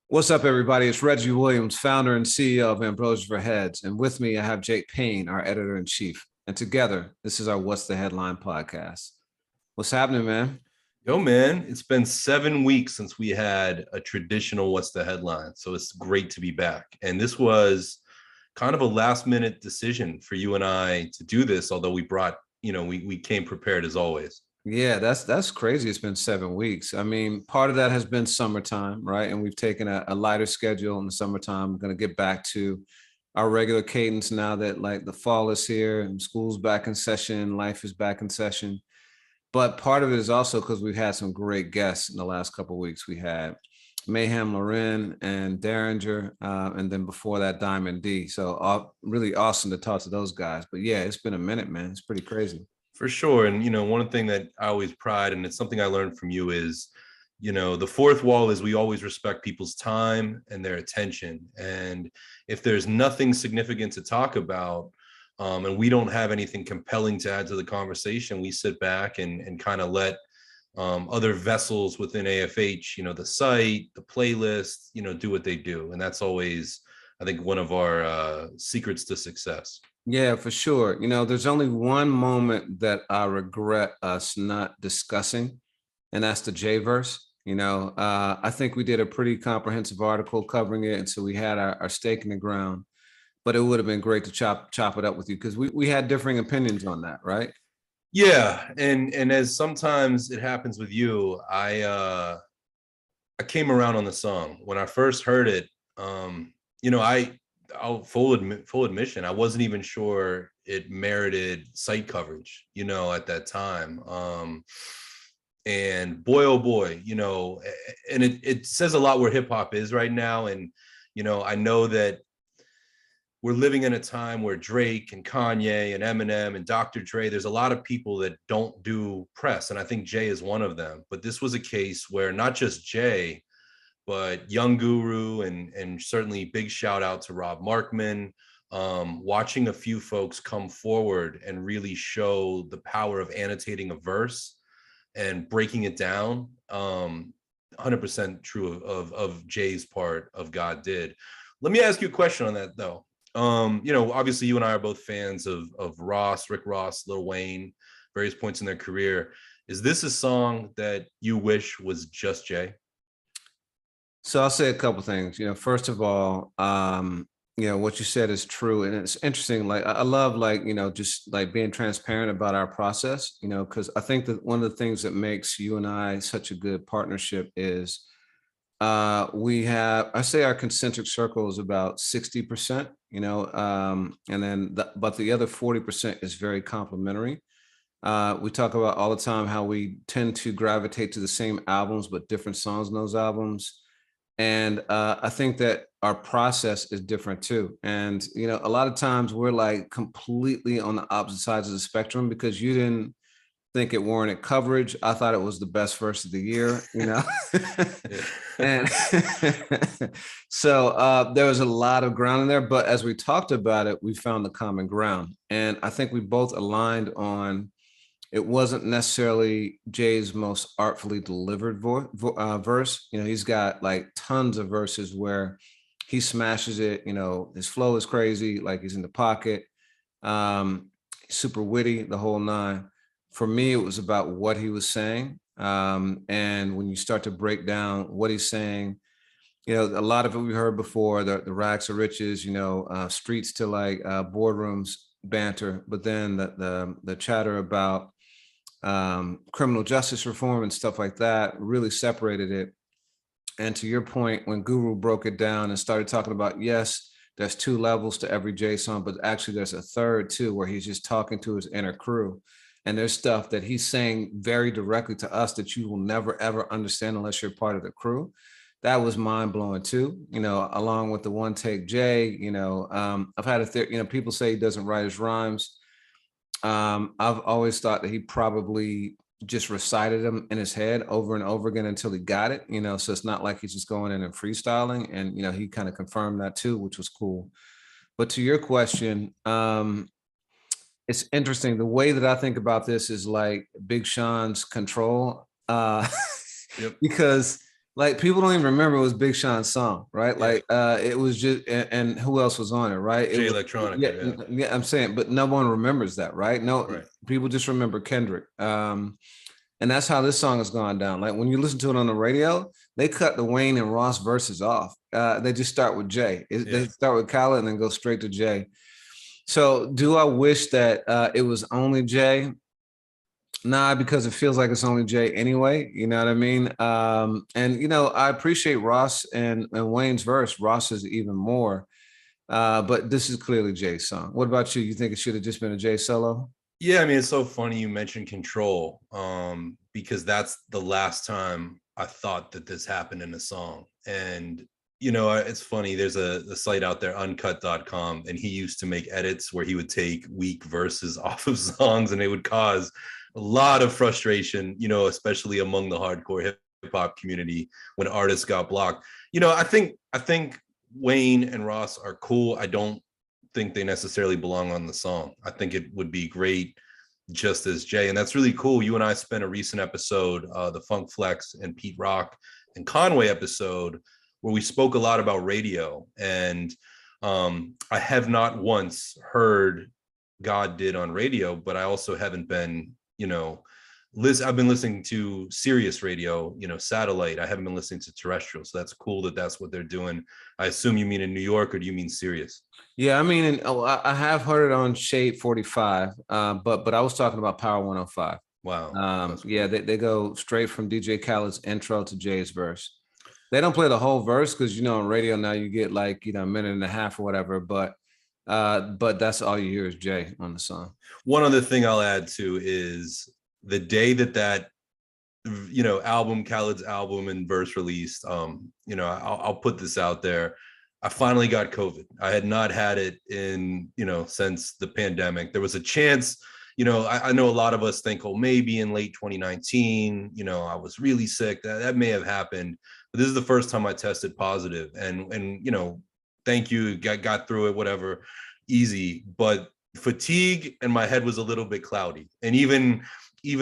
What's up, everybody? It's Reggie Williams, founder and CEO of Ambrosia for Heads. And with me, I have Jake Payne, our editor in chief. And together, this is our What's the Headline podcast. What's happening, man? Yo, man, it's been 7 weeks since we had a traditional What's the Headline. So it's great to be back. And this was kind of a last minute decision for you and I to do this, although we came prepared as always. Yeah, that's crazy. It's been 7 weeks. I mean, part of that has been summertime, right? And we've taken a lighter schedule in the summertime. We're going to get back to our regular cadence now that like the fall is here and school's back in session, life is back in session. But part of it is also because we've had some great guests in the last couple of weeks. We had Meyhem, Loren, and Derringer, and then before that, Diamond D. So really awesome to talk to those guys. But yeah, it's been a minute, man. It's pretty crazy. For sure. And, one thing that I always pride, and it's something I learned from you is, the fourth wall is we always respect people's time and their attention. And if there's nothing significant to talk about, and we don't have anything compelling to add to the conversation, we sit back and kind of let other vessels within AFH, the site, the playlist, do what they do. And that's always, I think, one of our secrets to success. Yeah, for sure. There's only one moment that I regret us not discussing, and that's the J verse. I think we did a pretty comprehensive article covering it, and so we had our stake in the ground. But it would have been great to chop it up with you because we had differing opinions on that, right? Yeah, and as sometimes it happens with you, I came around on the song when I first heard it. I'll full admission, I wasn't even sure it merited site coverage, at that time. And boy, oh boy, and it says a lot where hip hop is right now. And, I know that we're living in a time where Drake and Kanye and Eminem and Dr. Dre, there's a lot of people that don't do press. And I think Jay is one of them. But this was a case where not just Jay, but Young Guru and certainly big shout out to Rob Markman, watching a few folks come forward and really show the power of annotating a verse and breaking it down. 100% true of Jay's part of God Did. Let me ask you a question on that though. Obviously you and I are both fans of Rick Ross, Lil Wayne, various points in their career. Is this a song that you wish was just Jay? So I'll say a couple things. First of all, what you said is true, and it's interesting. Like I love, just like being transparent about our process. Because I think that one of the things that makes you and I such a good partnership is I say our concentric circle is about 60%. And then but the other 40% is very complementary. We talk about all the time how we tend to gravitate to the same albums, but different songs in those albums. And I think that our process is different too. And, a lot of times we're like completely on the opposite sides of the spectrum because you didn't think it warranted coverage. I thought it was the best verse of the year, and so there was a lot of ground in there. But as we talked about it, we found the common ground. And I think we both aligned on it wasn't necessarily Jay's most artfully delivered verse. He's got like tons of verses where he smashes it. His flow is crazy, like he's in the pocket, super witty, the whole nine. For me, it was about what he was saying. And when you start to break down what he's saying, a lot of it we heard before, the rags to riches, streets to like boardrooms banter, but then the chatter about criminal justice reform and stuff like that really separated it. And to your point, when Guru broke it down and started talking about, yes, there's two levels to every J song, but actually there's a third too, where he's just talking to his inner crew. And there's stuff that he's saying very directly to us that you will never, ever understand unless you're part of the crew. That was mind blowing too, along with the one take Jay, I've had people say he doesn't write his rhymes. I've always thought that he probably just recited them in his head over and over again until he got it, so it's not like he's just going in and freestyling. And, he kind of confirmed that too, which was cool. But to your question, it's interesting. The way that I think about this is like Big Sean's Control, Yep. because Like people don't even remember it was Big Sean's song, right? Yeah. Like it was just and who else was on it, right? It J was Electronica. yeah, Yeah. yeah, I'm saying, but no one remembers that, right? No, Right. people just remember Kendrick. And that's how this song has gone down. Like when you listen to it on the radio, they cut the Wayne and Ross verses off. They just start with Jay. They Yeah. start with Khaled and then go straight to Jay. So do I wish that it was only Jay? Nah, because it feels like it's only Jay anyway. You know what I mean? And I appreciate Ross and Wayne's verse. Ross is even more. But this is clearly Jay's song. What about you? You think it should have just been a Jay solo? Yeah, I mean, it's so funny you mentioned Control, because that's the last time I thought that this happened in a song. And it's funny, there's a site out there, uncut.com, and he used to make edits where he would take weak verses off of songs, and it would cause a lot of frustration, especially among the hardcore hip hop community when artists got blocked. I think Wayne and Ross are cool. I don't think they necessarily belong on the song. I think it would be great just as Jay. And that's really cool. You and I spent a recent episode, the Funk Flex and Pete Rock and Conway episode, where we spoke a lot about radio. And I have not once heard God Did on radio, but I also haven't been, I've been listening to Sirius radio, satellite. I haven't been listening to terrestrial. So that's cool that that's what they're doing. I assume you mean in New York, or do you mean Sirius? Yeah, I mean, I have heard it on Shade 45, but I was talking about Power 105. Wow. Cool. Yeah, they go straight from DJ Khaled's intro to Jay's verse. They don't play the whole verse because on radio now you get like a minute and a half or whatever, but that's all you hear is Jay on the song. One other thing I'll add to is the day that album, Khaled's album and verse released, I'll put this out there. I finally got COVID. I had not had it in, since the pandemic. There was a chance, I know a lot of us think, oh, maybe in late 2019, I was really sick. That may have happened. But this is the first time I tested positive. And thank you, got through it, whatever, easy. But fatigue and my head was a little bit cloudy. And even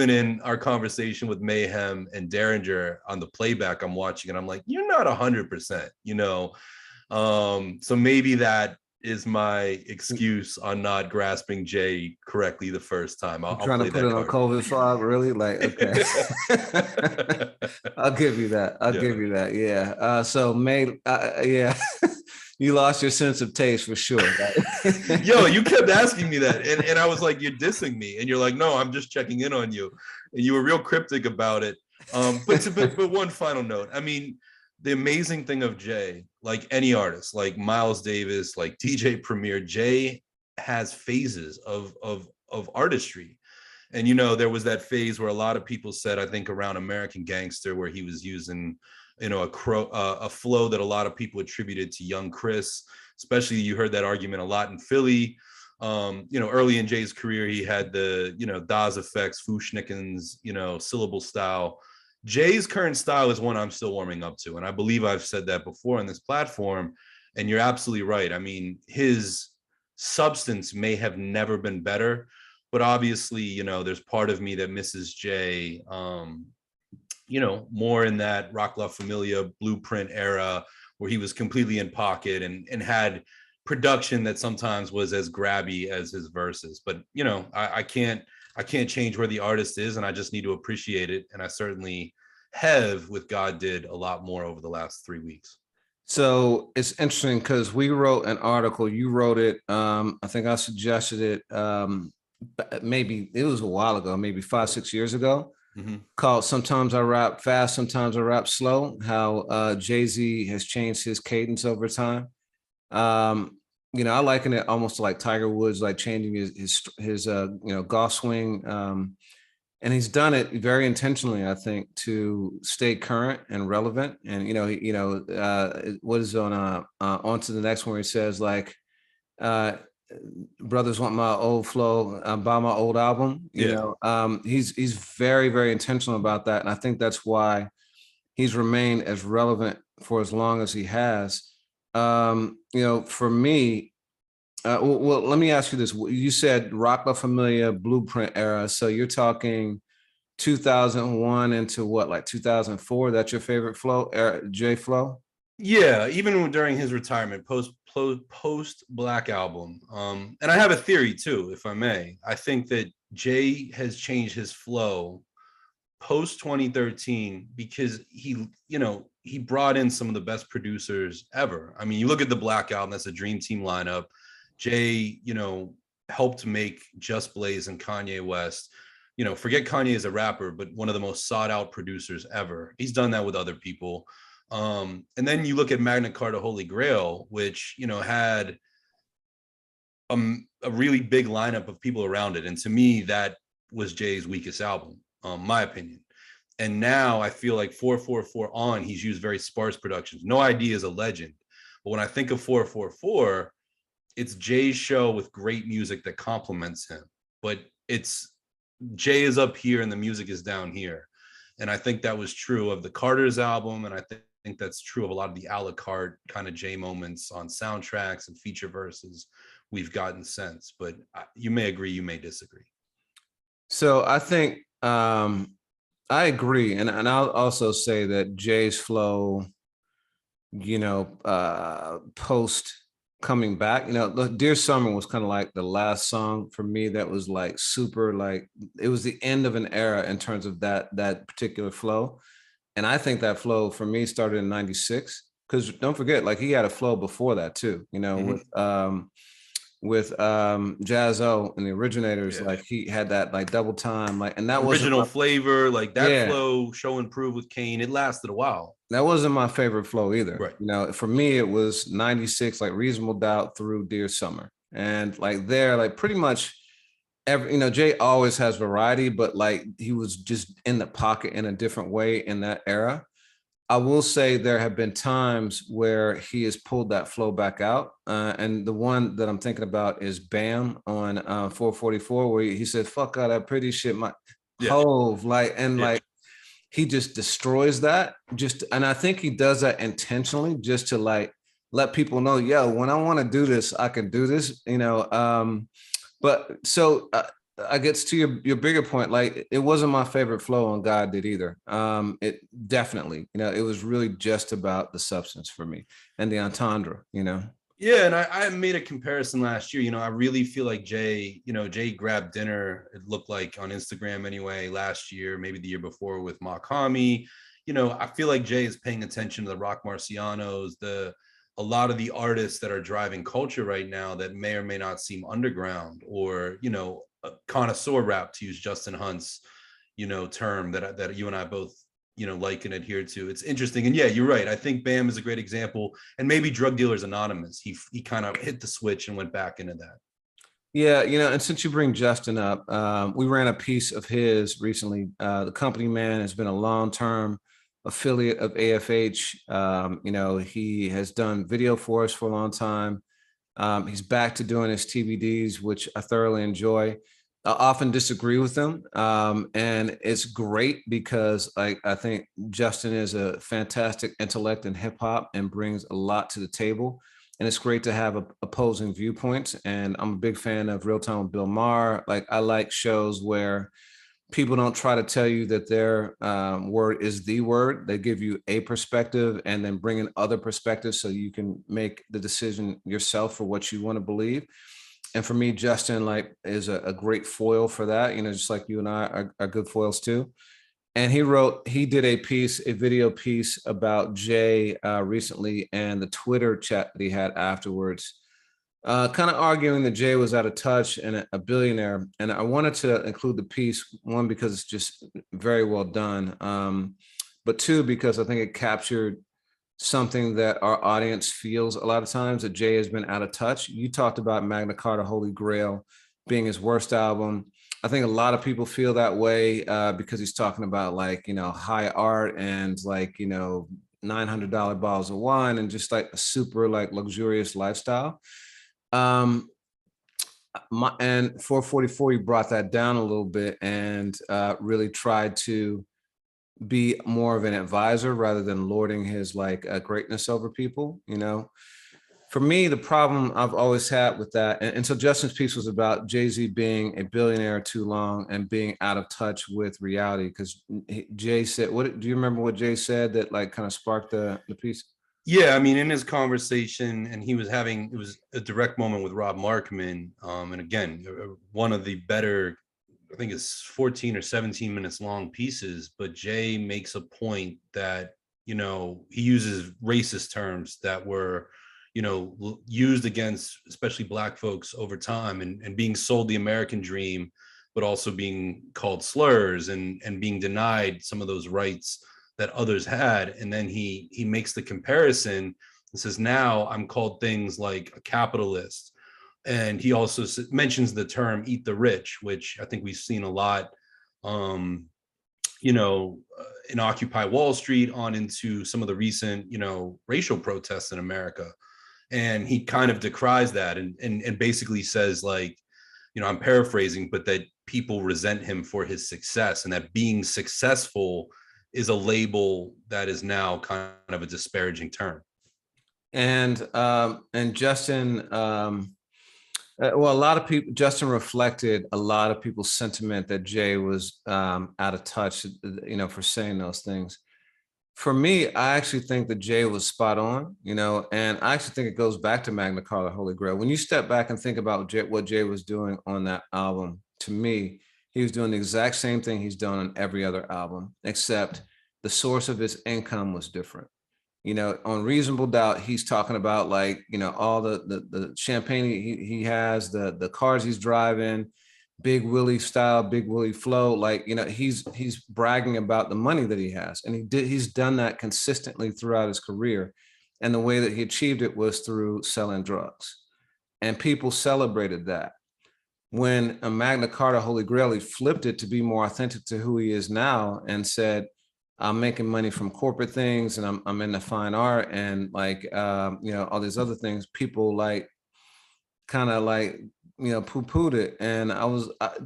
in our conversation with Meyhem and Derringer on the playback, I'm watching and I'm like, you're not 100%, so maybe that is my excuse on not grasping Jay correctly the first time. I'll trying to put it on COVID fog, really? Like, okay. I'll give you that. I'll give you that. Yeah. So May, yeah. You lost your sense of taste for sure. Right? Yo, you kept asking me that. And I was like, you're dissing me. And you're like, no, I'm just checking in on you. And you were real cryptic about it. But one final note. I mean, the amazing thing of Jay, like any artist, like Miles Davis, like DJ Premier, Jay has phases of artistry. And, there was that phase where a lot of people said, I think around American Gangster, where he was using, a flow that a lot of people attributed to Young Chris. Especially you heard that argument a lot in Philly. Early in Jay's career, he had the, Daz effects, Fushnikins, syllable style. Jay's current style is one I'm still warming up to. And I believe I've said that before on this platform. And you're absolutely right. I mean, his substance may have never been better, but obviously, there's part of me that misses Jay, more in that Rock La Familia Blueprint era where he was completely in pocket and had production that sometimes was as grabby as his verses. But, I can't change where the artist is, and I just need to appreciate it. And I certainly have with God Did a lot more over the last 3 weeks. So it's interesting because we wrote an article. You wrote it. I think I suggested it. Maybe it was a while ago, maybe 5-6 years ago. Mm-hmm. Called "Sometimes I Rap Fast, Sometimes I Rap Slow." How Jay-Z has changed his cadence over time. I liken it almost to like Tiger Woods, like changing his golf swing. And he's done it very intentionally, I think, to stay current and relevant. And what is on to the next one where he says like, brothers want my old flow, buy my old album. He's very, very intentional about that, and I think that's why he's remained as relevant for as long as he has. For me, well, let me ask you this: you said Rock La Familia Blueprint era, so you're talking 2001 into what, like 2004? That's your favorite flow, J flow? Yeah, even during his retirement, post Black Album. And I have a theory too, if I may. I think that Jay has changed his flow post 2013 because he brought in some of the best producers ever. I mean, you look at the Black Album, that's a dream team lineup. Jay, helped make Just Blaze and Kanye West. Forget Kanye as a rapper, but one of the most sought out producers ever. He's done that with other people. And then you look at Magna Carta Holy Grail, which had a really big lineup of people around it, and to me that was Jay's weakest album, my opinion. And now I feel like 444 on, he's used very sparse productions. No Idea is a legend, but when I think of 444, it's Jay's show with great music that complements him, but it's Jay is up here and the music is down here. And I think that was true of the Carter's album, and I think that's true of a lot of the a la carte kind of Jay moments on soundtracks and feature verses we've gotten since. But you may agree, you may disagree. So I think I agree, and I'll also say that Jay's flow, post coming back, Dear Summer was kind of like the last song for me that was like super, like it was the end of an era in terms of that particular flow. And I think that flow for me started in 96, because don't forget, like he had a flow before that too, with Jazzo and the Originators. Yeah. Like he had that like double time, like, and that was original flavor, like that flow, Show and Prove with Kane. It lasted a while. That wasn't my favorite flow either. Right. For me, it was 96, like Reasonable Doubt through Dear Summer. And like there, like pretty much Jay always has variety, but like he was just in the pocket in a different way in that era. I will say there have been times where he has pulled that flow back out. And the one that I'm thinking about is Bam on 444, where he said, fuck all that pretty shit, my Hove, like, and like, he just destroys that. And I think he does that intentionally just to like, let people know, yo, when I want to do this, I can do this, but so I guess to your bigger point, like it wasn't my favorite flow on God Did either. It definitely, it was really just about the substance for me and the entendre, Yeah, and I made a comparison last year. I really feel like Jay grabbed dinner, it looked like on Instagram anyway, last year, maybe the year before with Makami. I feel like Jay is paying attention to the Rock Marcianos, a lot of the artists that are driving culture right now that may or may not seem underground or, connoisseur rap, to use Justin Hunt's, term that you and I both like and adhere to. It's interesting. And yeah, you're right. I think Bam is a great example, and maybe Drug Dealers Anonymous. He kind of hit the switch and went back into that. Yeah, and since you bring Justin up, we ran a piece of his recently. The Company Man has been a long-term affiliate of AFH. He has done video for us for a long time. He's back to doing his TVDs, which I thoroughly enjoy. I often disagree with him, and it's great because I think Justin is a fantastic intellect in hip hop and brings a lot to the table. And it's great to have opposing viewpoints. And I'm a big fan of Real Time with Bill Maher. Like I like shows where people don't try to tell you that their word is the word. They give you a perspective and then bring in other perspectives so you can make the decision yourself for what you want to believe. And for me, Justin is a great foil for that, just like you and I are good foils too. And he did a video piece about Jay recently, and the Twitter chat that he had afterwards, kind of arguing that Jay was out of touch and a billionaire. And I wanted to include the piece, one, because it's just very well done, but two, because I think it captured something that our audience feels a lot of times, that Jay has been out of touch. You talked about Magna Carta Holy Grail being his worst album. I think a lot of people feel that way because he's talking about high art and $900 bottles of wine and just like a super luxurious lifestyle. And 444, he brought that down a little bit and really tried to be more of an advisor rather than lording his greatness over people. for me, the problem I've always had with that, and so Justin's piece was about Jay-Z being a billionaire too long and being out of touch with reality. Because Jay said, "What do you remember? What Jay said that like kind of sparked the piece?" Yeah, I mean, in his conversation, and he was having, it was a direct moment with Rob Markman. And again, one of the better, I think it's 14 or 17 minutes long pieces, but Jay makes a point that, you know, he uses racist terms that were, you know, used against especially Black folks over time, and being sold the American dream, but also being called slurs, and being denied some of those rights that others had. And then he makes the comparison and says, now I'm called things like a capitalist. And he also mentions the term "eat the rich," which I think we've seen a lot, you know, in Occupy Wall Street, on into some of the recent, you know, racial protests in America. And he kind of decries that, and basically says, like, you know, I'm paraphrasing, but that people resent him for his success, and that being successful is a label that is now kind of a disparaging term. And Justin, well, a lot of people, Justin reflected a lot of people's sentiment that Jay was out of touch, you know, for saying those things. For me, I actually think that Jay was spot on, you know, and I actually think it goes back to Magna Carta, Holy Grail. When you step back and think about what Jay was doing on that album, to me, he was doing the exact same thing he's done on every other album, except the source of his income was different. You know, on Reasonable Doubt, he's talking about, like, you know, all the champagne he has, the cars he's driving, Big Willie style, Big Willie flow. Like, you know, he's bragging about the money that he has, and he's done that consistently throughout his career. And the way that he achieved it was through selling drugs, and people celebrated that. When a Magna Carta Holy Grail, he flipped it to be more authentic to who he is now, and said, I'm making money from corporate things, and I'm into fine art, and like you know, all these other things. People like kind of like, you know, poo-pooed it. And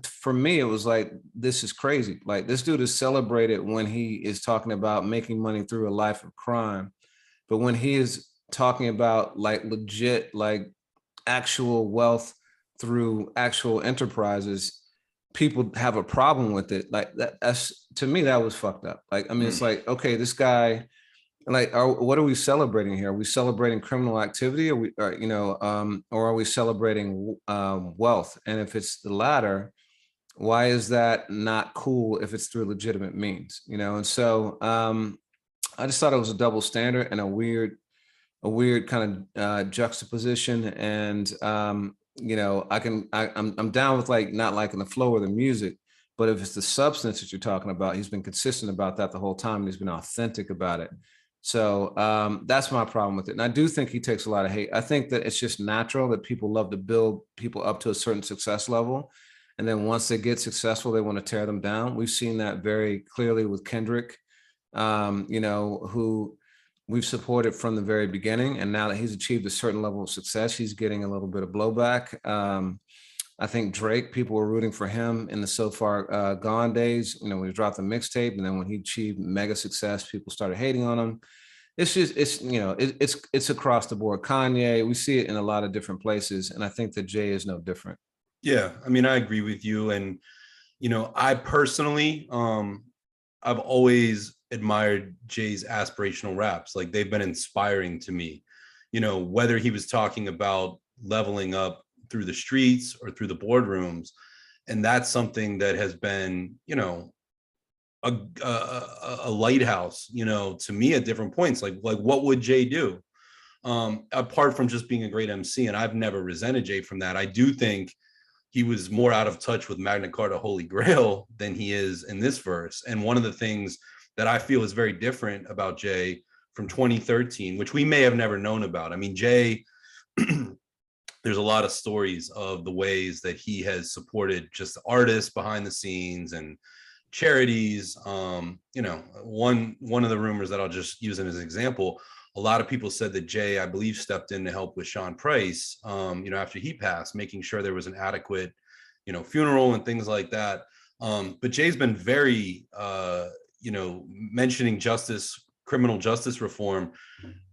for me, it was like, this is crazy. Like, this dude is celebrated when he is talking about making money through a life of crime, but when he is talking about like legit, like actual wealth through actual enterprises, people have a problem with it. Like that's, to me, that was fucked up. Like, I mean, it's like, okay, this guy, like, what are we celebrating here? Are we celebrating criminal activity, you know, or are we celebrating wealth? And if it's the latter, why is that not cool if it's through legitimate means, you know? And so I just thought it was a double standard and a weird kind of juxtaposition. And you know, I'm down with like not liking the flow or the music, but if it's the substance that you're talking about, he's been consistent about that the whole time, and he's been authentic about it. So that's my problem with it. And I do think he takes a lot of hate. I think that it's just natural that people love to build people up to a certain success level, and then once they get successful, they want to tear them down. We've seen that very clearly with Kendrick, you know, who we've supported from the very beginning. And now that he's achieved a certain level of success, he's getting a little bit of blowback. I think Drake, people were rooting for him in the So Far Gone days, you know, when he dropped the mixtape, and then when he achieved mega success, people started hating on him. It's just, it's, you know, it's across the board. Kanye, we see it in a lot of different places, and I think that Jay is no different. Yeah, I mean, I agree with you. And, you know, I personally, I've always admired Jay's aspirational raps. Like, they've been inspiring to me, you know, whether he was talking about leveling up through the streets or through the boardrooms. And that's something that has been, you know, a lighthouse, you know, to me at different points. Like what would Jay do? Apart from just being a great MC, and I've never resented Jay from that. I do think he was more out of touch with Magna Carta Holy Grail than he is in this verse. And one of the things that I feel is very different about Jay from 2013, which we may have never known about. I mean, Jay, there's a lot of stories of the ways that he has supported just artists behind the scenes and charities. You know, one of the rumors that I'll just use as an example, a lot of people said that Jay, I believe, stepped in to help with Sean Price, you know, after he passed, making sure there was an adequate, you know, funeral and things like that. But Jay's been very, you know, mentioning justice, criminal justice reform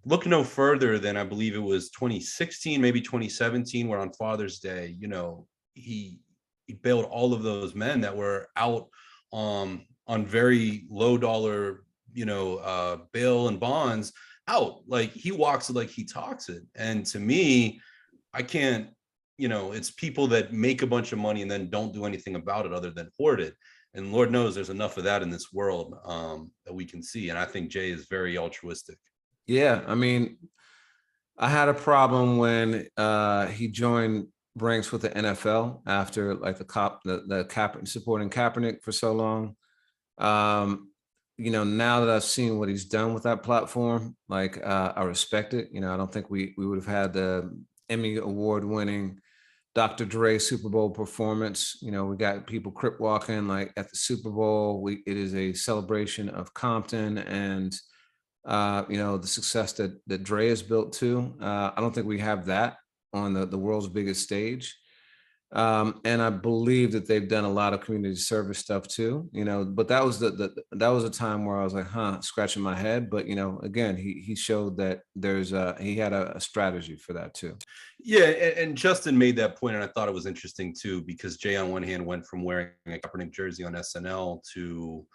look no further than, I believe it was 2016, maybe 2017, where on Father's Day, he bailed all of those men that were out on very low dollar, bail and bonds out. Like, he walks it like he talks it. And to me, I can't, it's people that make a bunch of money and then don't do anything about it other than hoard it. And Lord knows there's enough of that in this world that we can see. And I think Jay is very altruistic. Yeah, I mean, I had a problem when he joined ranks with the NFL after like the supporting Kaepernick for so long. Now that I've seen what he's done with that platform, like I respect it. I don't think we would have had the Emmy award winning Dr. Dre Super Bowl performance. We got people crip walking like at the Super Bowl. It is a celebration of Compton and the success that Dre has built too. I don't think we have that on the world's biggest stage. And I believe that they've done a lot of community service stuff too, but that was that was a time where I was like, scratching my head. But, again, he showed that he had a strategy for that too. Yeah. And Justin made that point, and I thought it was interesting too, because Jay on one hand went from wearing a Kaepernick jersey on SNL to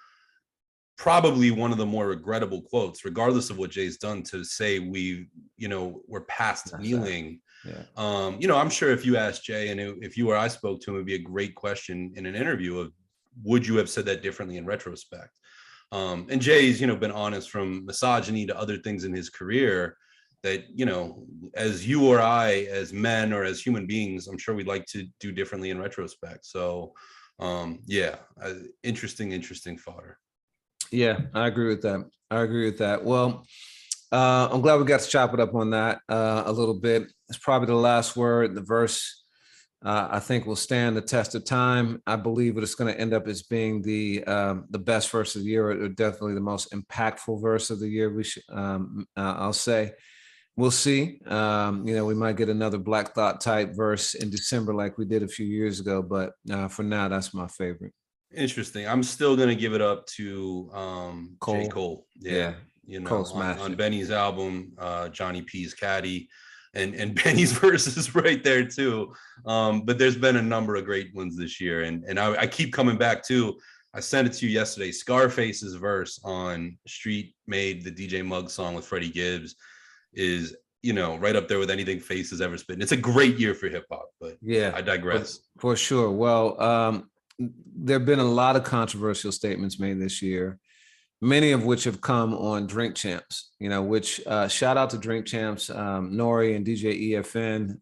probably one of the more regrettable quotes, regardless of what Jay's done, to say we're past kneeling. Yeah. I'm sure if you asked Jay, and if you or I spoke to him, it'd be a great question in an interview of, would you have said that differently in retrospect? And Jay's, been honest, from misogyny to other things in his career that, as you or I, as men or as human beings, I'm sure we'd like to do differently in retrospect. So interesting fodder. Yeah, I agree with that. Well, I'm glad we got to chop it up on that a little bit. It's probably the last word. The verse, I think, will stand the test of time. I believe it's going to end up as being the best verse of the year, or definitely the most impactful verse of the year. I'll say. We'll see. We might get another Black Thought type verse in December like we did a few years ago, but for now, that's my favorite. Interesting. I'm still gonna give it up to J. Cole. Yeah. On Benny's album, Johnny P's Caddy, and Benny's verses right there too. But there's been a number of great ones this year, and I keep coming back to. I sent it to you yesterday. Scarface's verse on Street Made, the DJ Muggs song with Freddie Gibbs, is right up there with anything Face has ever spit. It's a great year for hip hop, but yeah, I digress. For sure. Well, there have been a lot of controversial statements made this year, many of which have come on Drink Champs, which shout out to Drink Champs, Nori and DJ EFN.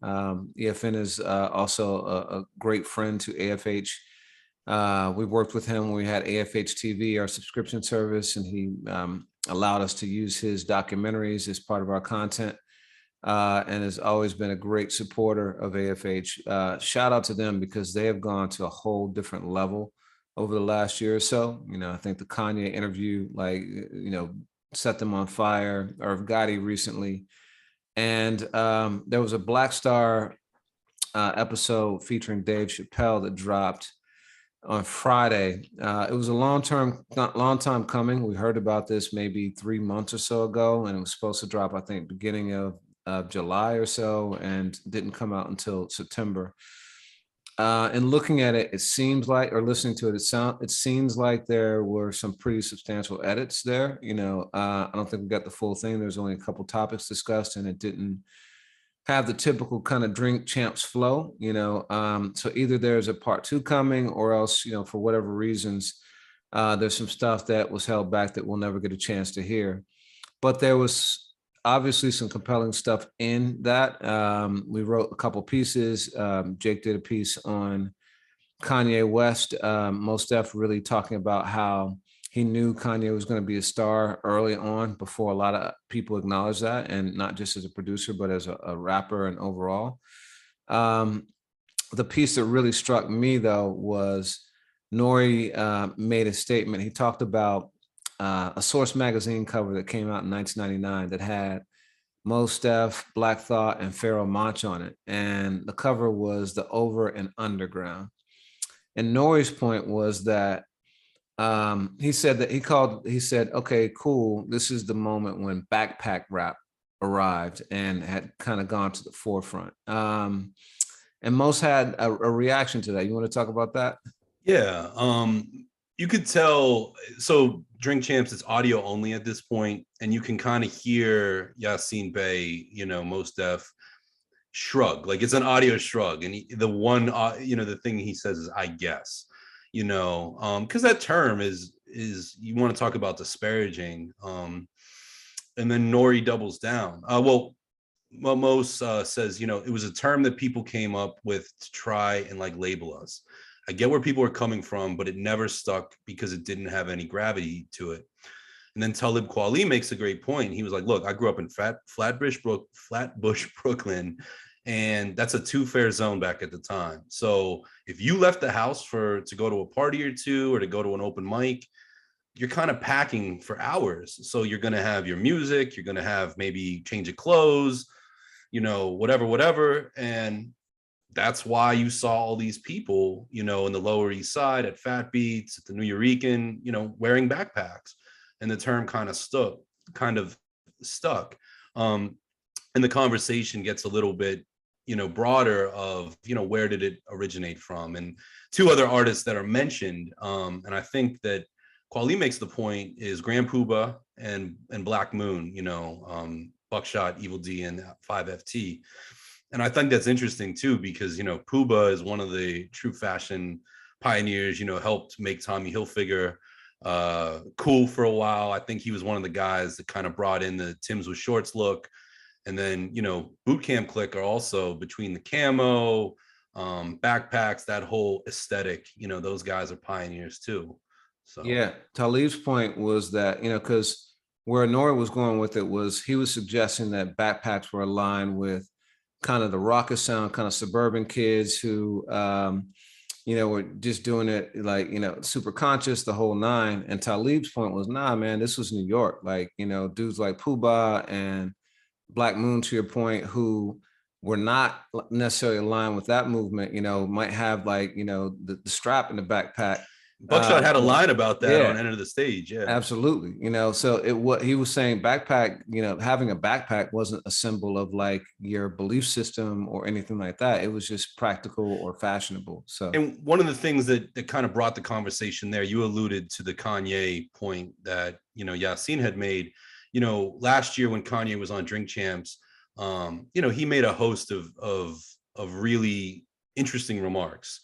EFN is also a great friend to AFH. We worked with him when we had AFH TV, our subscription service, and he allowed us to use his documentaries as part of our content. And has always been a great supporter of AFH. Shout out to them, because they have gone to a whole different level over the last year or so. I think the Kanye interview, set them on fire, or Gotti recently. And there was a Black Star episode featuring Dave Chappelle that dropped on Friday. It was a long time coming. We heard about this maybe 3 months or so ago, and it was supposed to drop, I think, beginning of July or so, and didn't come out until September. And looking at it, it seems like, or listening to it, it seems like there were some pretty substantial edits there. I don't think we got the full thing. There's only a couple topics discussed, and it didn't have the typical kind of Drink Champs flow. So either there's a part 2 coming, or else, for whatever reasons, there's some stuff that was held back that we'll never get a chance to hear. But there was obviously some compelling stuff in that. We wrote a couple pieces. Jake did a piece on Kanye West, Mos Def really talking about how he knew Kanye was going to be a star early on, before a lot of people acknowledged that, and not just as a producer, but as a rapper and overall. The piece that really struck me, though, was Nori made a statement. He talked about a Source magazine cover that came out in 1999 that had Mos Def, Black Thought, and Pharoah Monch on it. And the cover was the Over and Underground. And Nori's point was that he said, okay, cool. This is the moment when backpack rap arrived and had kind of gone to the forefront. And most had a reaction to that. You want to talk about that? Yeah. You could tell. So Drink Champs is audio only at this point, and you can kind of hear Yasin Bey, Mos Def shrug, like it's an audio shrug, and the thing he says is, I guess, because that term is you want to talk about disparaging, and then Nori doubles down. Well, Mos says, it was a term that people came up with to try and like label us. I get where people are coming from, but it never stuck because it didn't have any gravity to it. And then Talib Kweli makes a great point. He was like, look, I grew up in Flatbush, Brooklyn, and that's a two-fare zone back at the time. So if you left the house to go to a party or two or to go to an open mic, you're kind of packing for hours. So you're going to have your music, you're going to have maybe change of clothes, whatever. And that's why you saw all these people, in the Lower East Side, at Fat Beats, at the New Eurekan, wearing backpacks. And the term kind of stuck. And the conversation gets a little bit, broader of, where did it originate from? And two other artists that are mentioned, and I think that Kweli makes the point, is Grand Poobah and Black Moon, Buckshot, Evil D, and 5FT. And I think that's interesting too, because, Poobah is one of the true fashion pioneers, helped make Tommy Hilfiger cool for a while. I think he was one of the guys that kind of brought in the Timbs with shorts look. And then, Boot Camp Clique are also, between the camo, backpacks, that whole aesthetic, those guys are pioneers too. So yeah, Talib's point was that, because where Nora was going with it was he was suggesting that backpacks were aligned with kind of the rocker sound, kind of suburban kids who, were just doing it like, super conscious, the whole nine. And Talib's point was, nah, man, this was New York. Like, dudes like Poobah and Black Moon, to your point, who were not necessarily aligned with that movement, might have like, the strap in the backpack. Buckshot had a line about that on Enter the Stage. Yeah, absolutely. So what he was saying, backpack, having a backpack wasn't a symbol of like your belief system or anything like that. It was just practical or fashionable. So, and one of the things that kind of brought the conversation there, you alluded to the Kanye point that, Yasin had made, last year when Kanye was on Drink Champs, he made a host of really interesting remarks.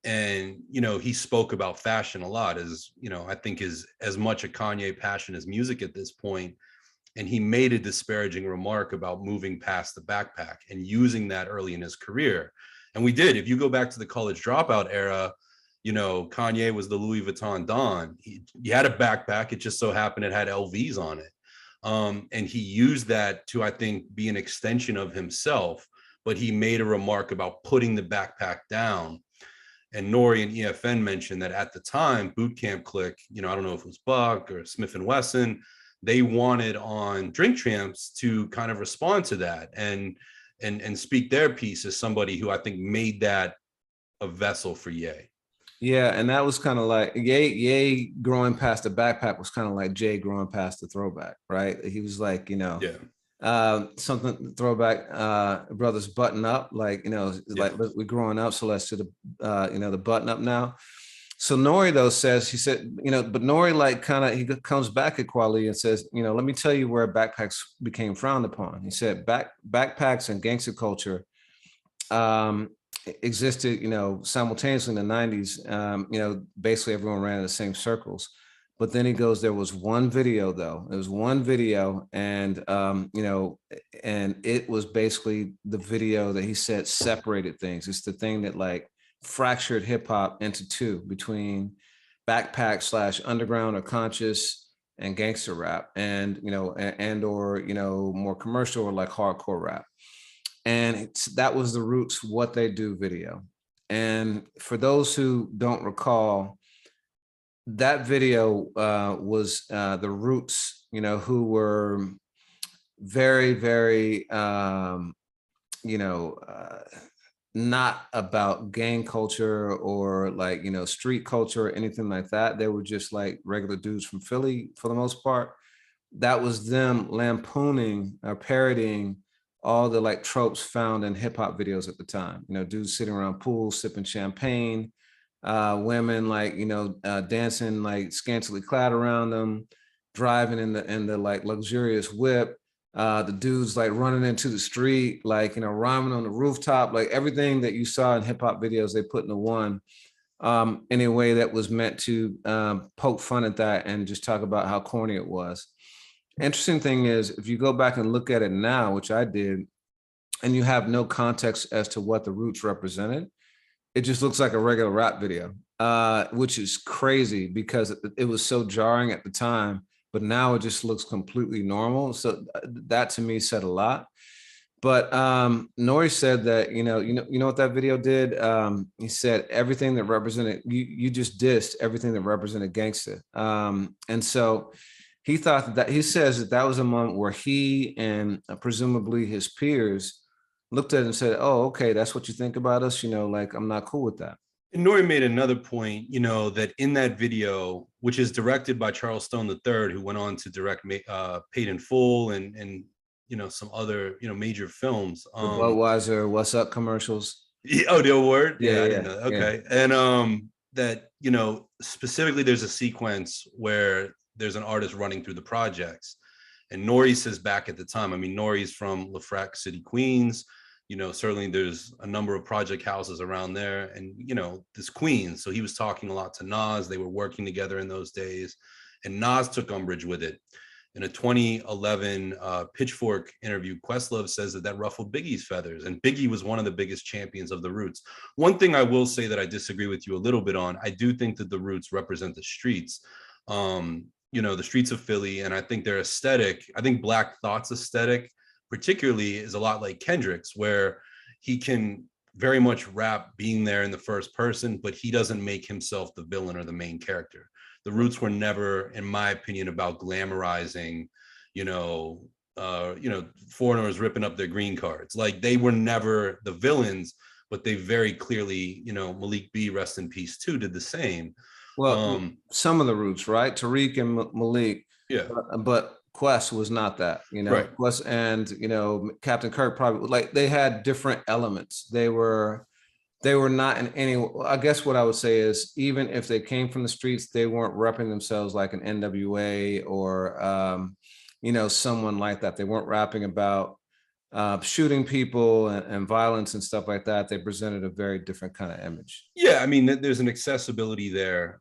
And, he spoke about fashion a lot, as, I think is as much a Kanye passion as music at this point. And he made a disparaging remark about moving past the backpack and using that early in his career. And we did. If you go back to the College Dropout era, Kanye was the Louis Vuitton Don. He had a backpack. It just so happened it had LVs on it. And he used that to, I think, be an extension of himself. But he made a remark about putting the backpack down. And Nori and EFN mentioned that at the time, Boot Camp Clique, I don't know if it was Buck or Smith and Wesson, they wanted on Drink Champs to kind of respond to that and speak their piece as somebody who I think made that a vessel for Ye. Yeah, and that was kind of like Ye growing past the backpack was kind of like Jay growing past the throwback, right? He was like, something throwback, brothers button up, like, like we're growing up, so let's do the the button up now. So Nori though says, he said, but Nori like kind of, he comes back at Kweli and says, let me tell you where backpacks became frowned upon. He said backpacks and gangster culture existed, simultaneously in the 90s. Basically everyone ran in the same circles. But then he goes, there was one video though. There was one video, and and it was basically the video that he said separated things. It's the thing that like fractured hip hop into two, between backpack / underground or conscious and gangster rap, and or more commercial or like hardcore rap. And that was the Roots What They Do video. And for those who don't recall, that video was the Roots, who were very, very, not about gang culture or like, street culture or anything like that. They were just like regular dudes from Philly for the most part, that was them lampooning or parodying all the like tropes found in hip hop videos at the time. You know, dudes sitting around pools, sipping champagne, women like, dancing like scantily clad around them, driving in the like luxurious whip. The dudes like running into the street, like, rhyming on the rooftop, like everything that you saw in hip hop videos, they put into one, in a way that was meant to poke fun at that and just talk about how corny it was. Interesting thing is, if you go back and look at it now, which I did, and you have no context as to what the Roots represented, it just looks like a regular rap video, which is crazy because it was so jarring at the time, but now it just looks completely normal. So that to me said a lot. But Nori said that, you know what that video did? He said everything that represented, you just dissed everything that represented gangsta. And so he thought that he says that that was a moment where he and presumably his peers looked at it and said, "Oh, okay, that's what you think about us. Like I'm not cool with that." And Nori made another point, that in that video, which is directed by Charles Stone III, who went on to direct Paid in Full and some other major films. The Budweiser "What's Up" commercials. Oh, the award. Yeah, I didn't know. Okay, yeah. And that specifically, there's a sequence where there's an artist running through the projects, and Nori says back at the time. I mean, Nori's from LaFrac City, Queens. Certainly there's a number of project houses around there, and this Queens. So he was talking a lot to Nas. They were working together in those days, and Nas took umbrage with it. In a 2011 Pitchfork interview, Questlove says that ruffled Biggie's feathers, and Biggie was one of the biggest champions of the Roots. One thing I will say that I disagree with you a little bit on, I do think that the Roots represent the streets, the streets of Philly, and I think their aesthetic, I think Black Thought's aesthetic particularly is a lot like Kendrick's, where he can very much rap being there in the first person, but he doesn't make himself the villain or the main character. The Roots were never, in my opinion, about glamorizing, foreigners ripping up their green cards. Like they were never the villains, but they very clearly, Malik B, rest in peace too, did the same. Well, some of the Roots, right? Tariq and Malik. Yeah. But Quest was not that, Right. Quest and, Captain Kirk probably, like they had different elements. They were not in any, I guess what I would say is, even if they came from the streets, they weren't repping themselves like an NWA or, someone like that. They weren't rapping about shooting people and violence and stuff like that. They presented a very different kind of image. Yeah, I mean, there's an accessibility there.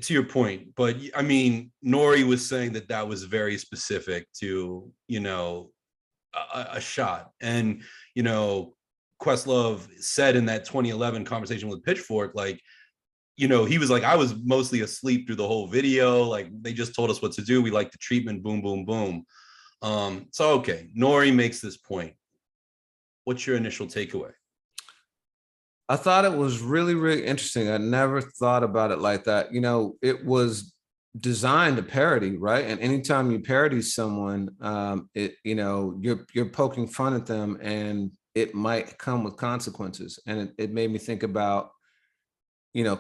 To your point, but I mean, Nori was saying that was very specific to a shot, and Questlove said in that 2011 conversation with Pitchfork, like, he was like, I was mostly asleep through the whole video, like they just told us what to do, we like the treatment, boom boom boom. So okay, Nori makes this point. What's your initial takeaway? I thought it was really, really interesting. I never thought about it like that. It was designed to parody, right? And anytime you parody someone, you're poking fun at them, and it might come with consequences. And it made me think about,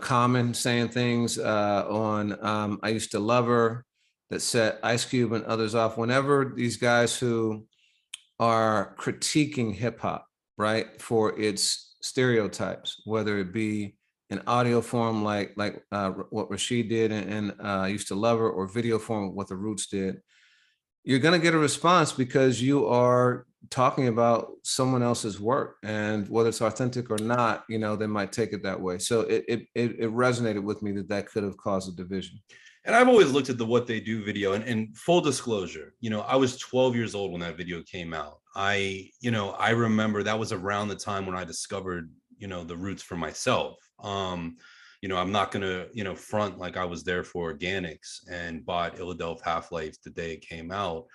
Common saying things on "I Used to Love Her" that set Ice Cube and others off. Whenever these guys who are critiquing hip hop, right, for its stereotypes, whether it be in audio form like what Rashid did and Used to Love Her, or video form what the Roots did, you're going to get a response because you are talking about someone else's work, and whether it's authentic or not, they might take it that way. So it resonated with me that could have caused a division. And I've always looked at the What They Do video, and full disclosure, I was 12 years old when that video came out. I remember that was around the time when I discovered, the Roots for myself. I'm not gonna, front like I was there for organics and bought Illadelph Half-Life the day it came out.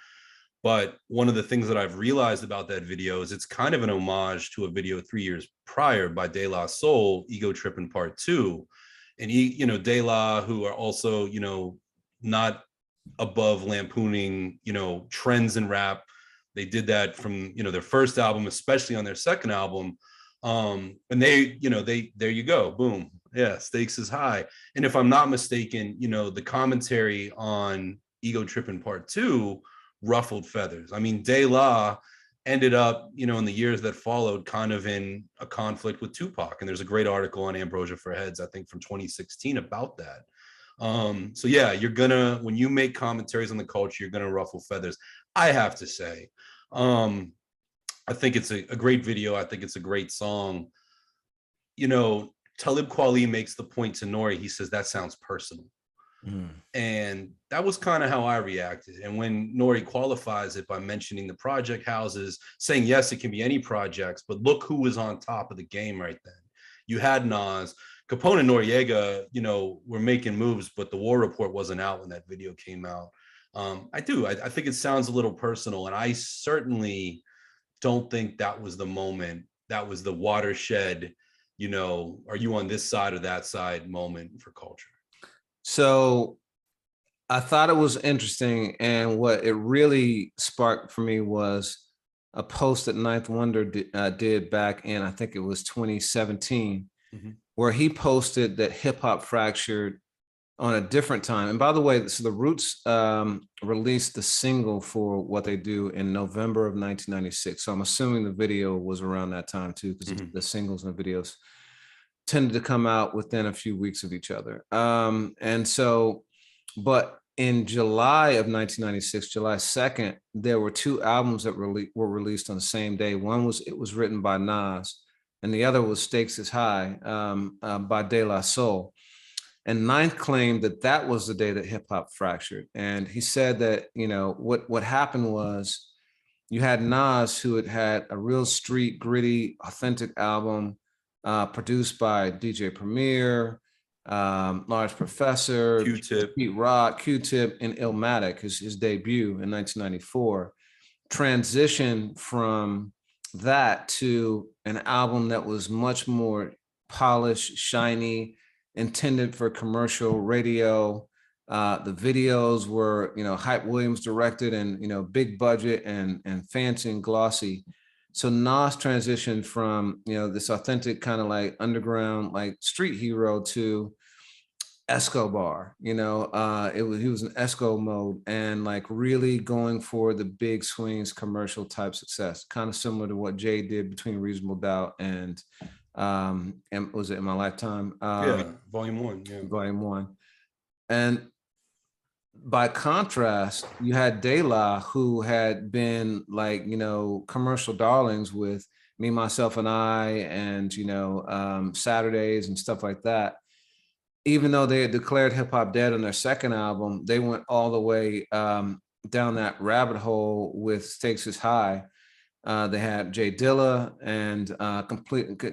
But one of the things that I've realized about that video is it's kind of an homage to a video 3 years prior by De La Soul, Ego Trippin' Part 2. And De La, who are also, not above lampooning, trends in rap. They did that from, their first album, especially on their second album. And they there you go, boom. Yeah, stakes is high. And if I'm not mistaken, the commentary on Ego Trippin' Part 2 ruffled feathers. I mean, De La ended up, you know, in the years that followed, kind of in a conflict with Tupac. And there's a great article on Ambrosia for Heads, I think from 2016 about that. So yeah, you're gonna, when you make commentaries on the culture, you're gonna ruffle feathers. I have to say, I think it's a great video. I think it's a great song. You know, Talib Kweli makes the point to Nori. He says, that sounds personal. And that was kind of how I reacted. And when Nori qualifies it by mentioning the project houses, saying, yes, it can be any projects, but look who was on top of the game right then. You had Nas, Capone and Noriega, you know, were making moves, but the War Report wasn't out when that video came out. I think it sounds a little personal. And I certainly don't think that was the moment. That was the watershed, you know, are you on this side or that side moment for culture. So I thought it was interesting. And what it really sparked for me was a post that Ninth Wonder did back in, I think it was 2017, where he posted that hip hop fractured on a different time. And by the way, so the Roots released the single for What They Do in November of 1996. So I'm assuming the video was around that time too, because the singles and the videos tended to come out within a few weeks of each other. And so, but in July of 1996, July 2nd, there were two albums that were released on the same day. One was It Was Written by Nas, and the other was Stakes Is High by De La Soul. And Ninth claimed that that was the day that hip hop fractured. And he said that, you know, what happened was you had Nas, who had a real street, gritty, authentic album, produced by DJ Premier, Large Professor, Q-Tip, Pete Rock, Q-Tip, and Illmatic, his debut in 1994, transitioned from that to an album that was much more polished, shiny, intended for commercial radio. The videos were, you know, Hype Williams directed and, you know, big budget and fancy and glossy. So Nas transitioned from, you know, this authentic kind of like underground, like street hero to Escobar, you know, he was in Esco mode and like really going for the big swings, commercial type success, kind of similar to what Jay did between Reasonable Doubt and was it In My Lifetime? Volume 1. Yeah. Volume 1. And by contrast, you had De La, who had been like, you know, commercial darlings with Me, Myself, and I, and, you know, Saturdays and stuff like that. Even though they had declared hip hop dead on their second album, they went all the way down that rabbit hole with Stakes Is High. They had Jay Dilla and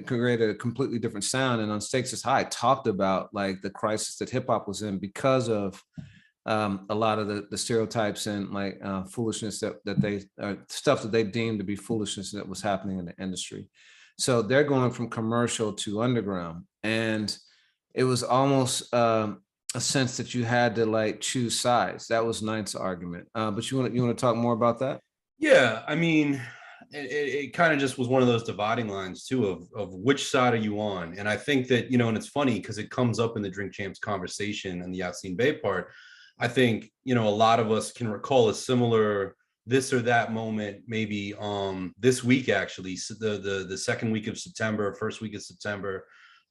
created a completely different sound. And on Stakes Is High, talked about like the crisis that hip hop was in because of a lot of the stereotypes and like foolishness that they stuff that they deemed to be foolishness that was happening in the industry. So they're going from commercial to underground, and it was almost a sense that you had to like choose sides. That was Ninth's argument. But you want to talk more about that? Yeah, I mean, it kind of just was one of those dividing lines too of which side are you on. And I think that, you know, and it's funny because it comes up in the Drink Champs conversation and the Yasin Bey part. I think, you know, a lot of us can recall a similar this or that moment, maybe this week, actually, the second week of September, first week of September,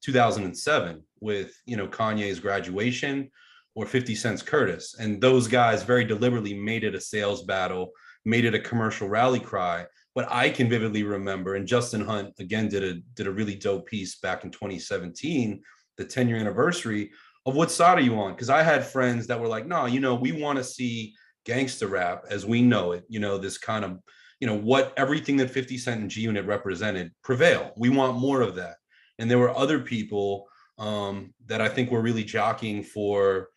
2007, with, you know, Kanye's Graduation or 50 Cent's Curtis. And those guys very deliberately made it a sales battle, made it a commercial rally cry. But I can vividly remember, and Justin Hunt, again, did a really dope piece back in 2017, the 10-year anniversary, of what side are you on? Because I had friends that were like, no, you know, we want to see gangster rap as we know it, you know, this kind of, you know, what everything that 50 Cent and G Unit represented prevail. We want more of that. And there were other people that I think were really jockeying for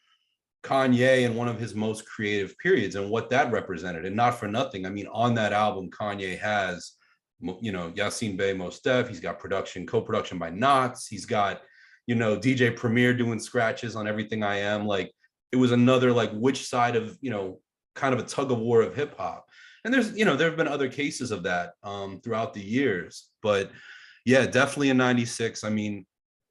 Kanye in one of his most creative periods and what that represented. And not for nothing, I mean, on that album, Kanye has, you know, Yasin Bey, Mos Def, he's got production, co-production by Knots, he's got, you know, DJ Premier doing scratches on Everything I Am. Like, it was another, like, which side of, you know, kind of a tug of war of hip hop. And there's, you know, there have been other cases of that throughout the years. But yeah, definitely in 96. I mean,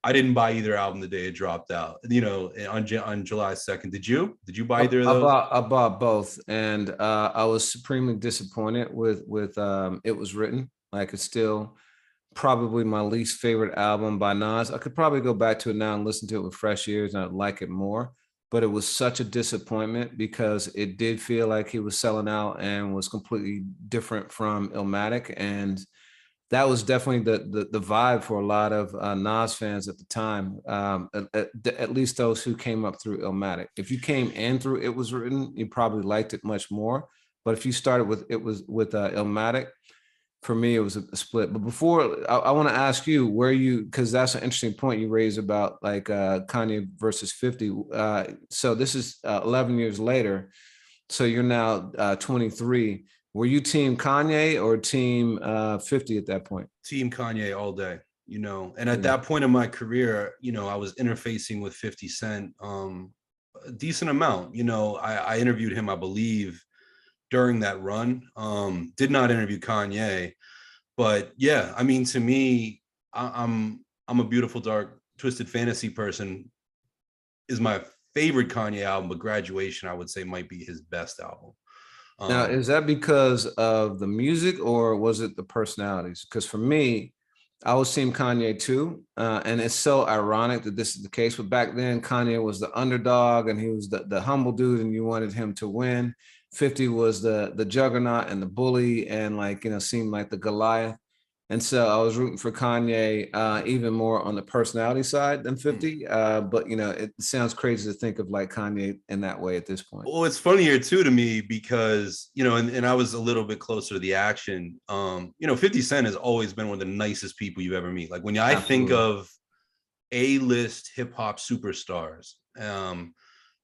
I didn't buy either album the day it dropped out, you know, on July 2nd. Did you? Did you buy either of those? I bought both, and I was supremely disappointed with It Was Written. Like, it's still probably my least favorite album by Nas. I could probably go back to it now and listen to it with fresh ears, and I'd like it more. But it was such a disappointment because it did feel like he was selling out and was completely different from Illmatic, and that was definitely the vibe for a lot of Nas fans at the time. At least those who came up through Illmatic. If you came in through It Was Written, you probably liked it much more. But if you started with Illmatic, for me it was a split. But before, I want to ask you where you, because that's an interesting point you raised about like Kanye versus 50. So this is 11 years later. So you're now 23. Were you team Kanye or team 50 at that point? Team Kanye all day, you know. And at that point in my career, you know, I was interfacing with 50 Cent a decent amount. You know, I interviewed him, I believe, during that run. Did not interview Kanye, but yeah, I mean, to me, I'm a Beautiful Dark Twisted Fantasy person is my favorite Kanye album, but Graduation, I would say, might be his best album. Now, is that because of the music or was it the personalities? Because for me, I was team Kanye too. And it's so ironic that this is the case. But back then, Kanye was the underdog and he was the humble dude and you wanted him to win. 50 was the juggernaut and the bully and, like, you know, seemed like the Goliath. And so I was rooting for Kanye even more on the personality side than 50. But, you know, it sounds crazy to think of like Kanye in that way at this point. Well, it's funnier too to me because, you know, and I was a little bit closer to the action. You know, 50 Cent has always been one of the nicest people you ever meet. Like when I think of A-list hip hop superstars,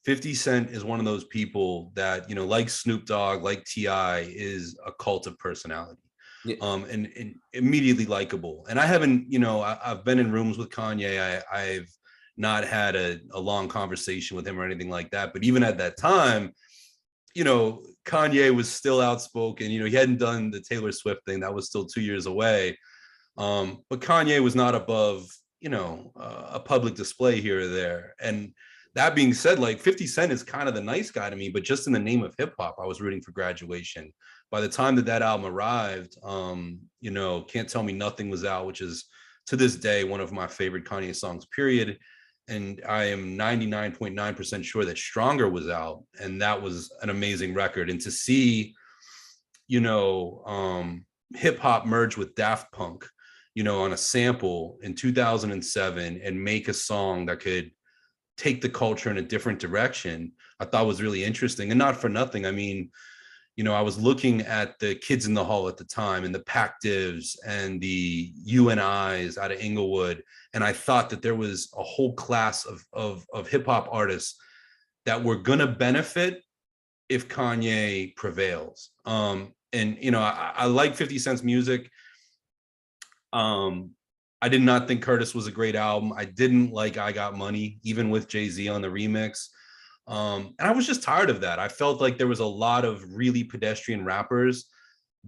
50 Cent is one of those people that, you know, like Snoop Dogg, like T.I., is a cult of personality. Yeah. And immediately likable. And I haven't, you know, I've been in rooms with Kanye. I've not had a long conversation with him or anything like that. But even at that time, you know, Kanye was still outspoken. You know, he hadn't done the Taylor Swift thing. That was still 2 years away. But Kanye was not above, you know, a public display here or there. And that being said, like 50 Cent is kind of the nice guy to me, but just in the name of hip hop, I was rooting for Graduation. By the time that album arrived, you know, Can't Tell Me Nothing was out, which is to this day one of my favorite Kanye songs, period. And I am 99.9% sure that Stronger was out, and that was an amazing record. And to see, you know, hip hop merge with Daft Punk, you know, on a sample in 2007 and make a song that could take the culture in a different direction, I thought was really interesting. And not for nothing, I mean, you know, I was looking at the Kids in the Hall at the time and the Pac Divs and the UNIs out of Inglewood. And I thought that there was a whole class of hip hop artists that were going to benefit if Kanye prevails. And, you know, I like 50 Cent's music. I did not think Curtis was a great album. I didn't like I Got Money, even with Jay-Z on the remix. And I was just tired of that. I felt like there was a lot of really pedestrian rappers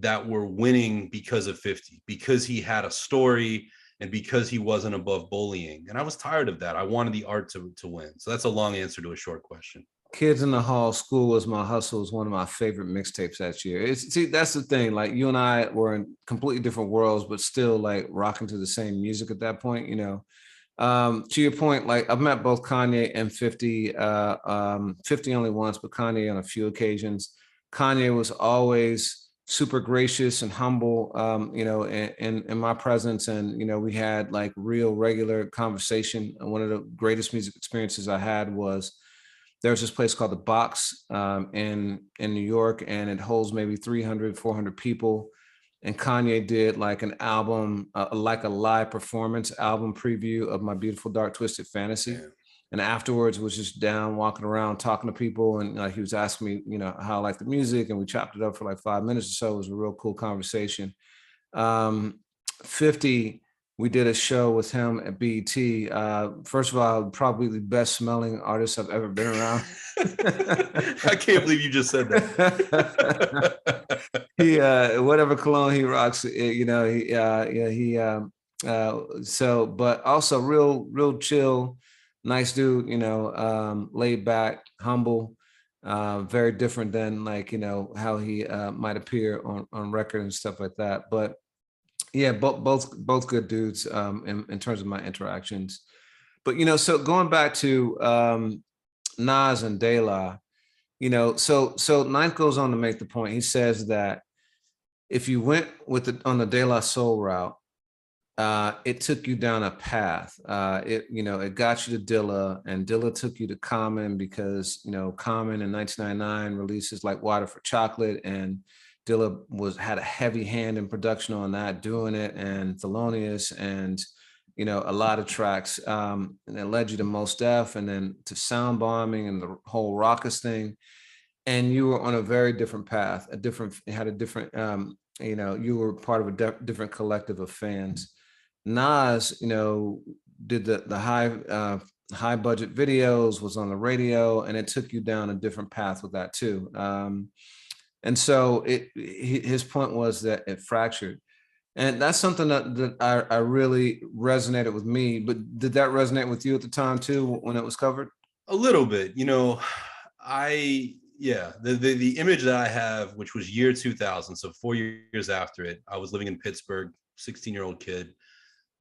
that were winning because of 50, because he had a story and because he wasn't above bullying. And I was tired of that. I wanted the art to win. So that's a long answer to a short question. Kids in the Hall, School Was My Hustle is one of my favorite mixtapes that year. See, that's the thing. Like, you and I were in completely different worlds, but still like rocking to the same music at that point, you know. To your point, like I've met both Kanye and 50, 50 only once, but Kanye on a few occasions. Kanye was always super gracious and humble, you know, in my presence. And, you know, we had like real regular conversation. And one of the greatest music experiences I had was there's this place called The Box in New York, and it holds maybe 300, 400 people. And Kanye did like an album, like a live performance album preview of My Beautiful Dark Twisted Fantasy. Yeah. And afterwards was just down walking around talking to people. And he was asking me, you know, how I like the music. And we chopped it up for like 5 minutes or so. It was a real cool conversation. 50, we did a show with him at BET. First of all, probably the best smelling artist I've ever been around. I can't believe you just said that. He, whatever cologne he rocks, you know, he So, but also real chill, nice dude, laid back, humble, very different than like, how he might appear on record and stuff like that. But yeah, both good dudes in terms of my interactions. But, so going back to Nas and De La, so Ninth goes on to make the point. He says that if you went on the De La Soul route, it took you down a path. It got you to Dilla, and Dilla took you to Common because, Common in 1999 releases like Water for Chocolate, and Dilla had a heavy hand in production on that, doing it, and Thelonious, and a lot of tracks. And it led you to Mos Def, and then to Sound Bombing and the whole Raucous thing. And you were on a very different path, you were part of a different collective of fans. Nas, did the high budget videos, was on the radio, and it took you down a different path with that too. And so his point was that it fractured. And that's something that I really resonated with me. But did that resonate with you at the time too, when it was covered? A little bit, the image that I have, which was year 2000, so 4 years after it, I was living in Pittsburgh, 16-year-old kid.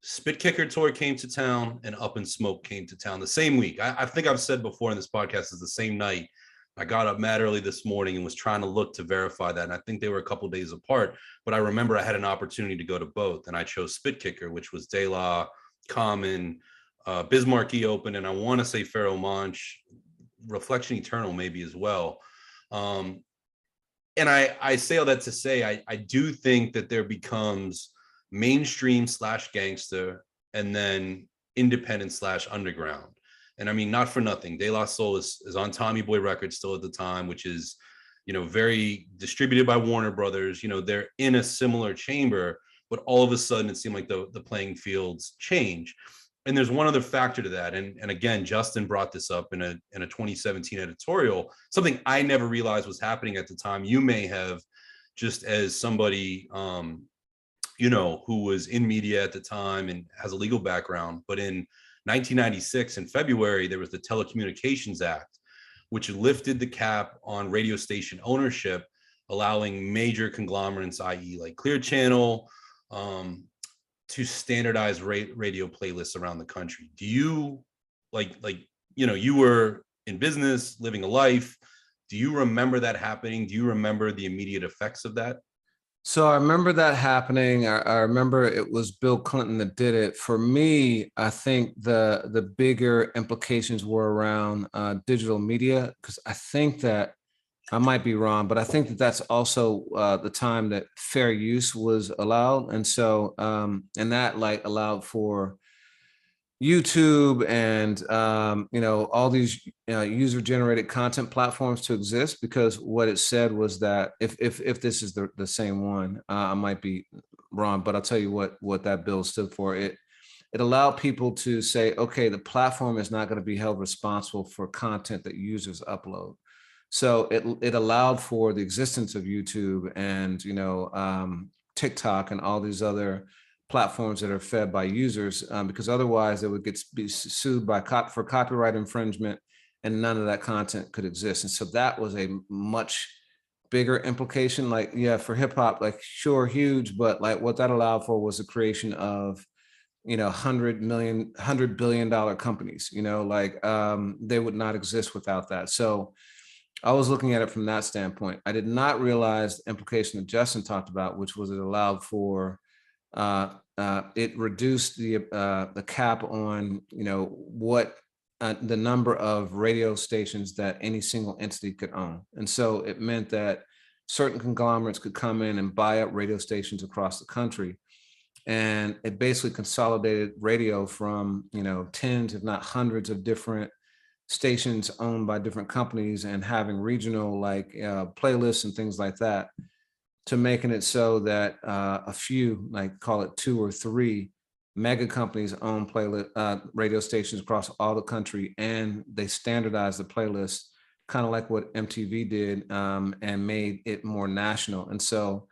Spit Kicker tour came to town, and Up in Smoke came to town the same week. I think I've said before in this podcast, it's the same night. I got up mad early this morning and was trying to look to verify that. And I think they were a couple days apart, but I remember I had an opportunity to go to both. And I chose Spit Kicker, which was De La, Common, Bismarck E open, and I want to say Pharaoh Monch, Reflection Eternal maybe as well. And I say all that to say, I do think that there becomes mainstream / gangster and then independent / underground. And I mean, not for nothing, De La Soul is on Tommy Boy Records still at the time, which is, very distributed by Warner Brothers. They're in a similar chamber, but all of a sudden it seemed like the playing fields change. And there's one other factor to that. And again, Justin brought this up in a 2017 editorial, something I never realized was happening at the time. You may have, just as somebody, who was in media at the time and has a legal background. But in 1996, in February, there was the Telecommunications Act, which lifted the cap on radio station ownership, allowing major conglomerates, i.e. like Clear Channel, to standardize radio playlists around the country. Do you you were in business, living a life. Do you remember that happening? Do you remember the immediate effects of that? So I remember that happening. I remember it was Bill Clinton that did it. For me, I think the bigger implications were around digital media, because I think that, I might be wrong, but I think that that's also the time that fair use was allowed. And so, and that like allowed for YouTube and, all these user generated content platforms to exist, because what it said was that if this is the same one, I might be wrong, but I'll tell you what that bill stood for. It allowed people to say, okay, the platform is not going to be held responsible for content that users upload. So it allowed for the existence of YouTube and, TikTok and all these other platforms that are fed by users, because otherwise they would be sued for copyright infringement, and none of that content could exist. And so that was a much bigger implication. Like, yeah, for hip hop, like sure, huge, but like what that allowed for was the creation of, $100 billion companies, they would not exist without that. So I was looking at it from that standpoint. I did not realize the implication that Justin talked about, which was it allowed for, it reduced the cap on, what the number of radio stations that any single entity could own. And so it meant that certain conglomerates could come in and buy up radio stations across the country. And it basically consolidated radio from, tens, if not hundreds of different stations owned by different companies, and having regional playlists and things like that, to making it so that a few, like call it 2 or 3 mega companies own radio stations across all the country, and they standardized the playlist, kind of like what MTV did, and made it more national. And so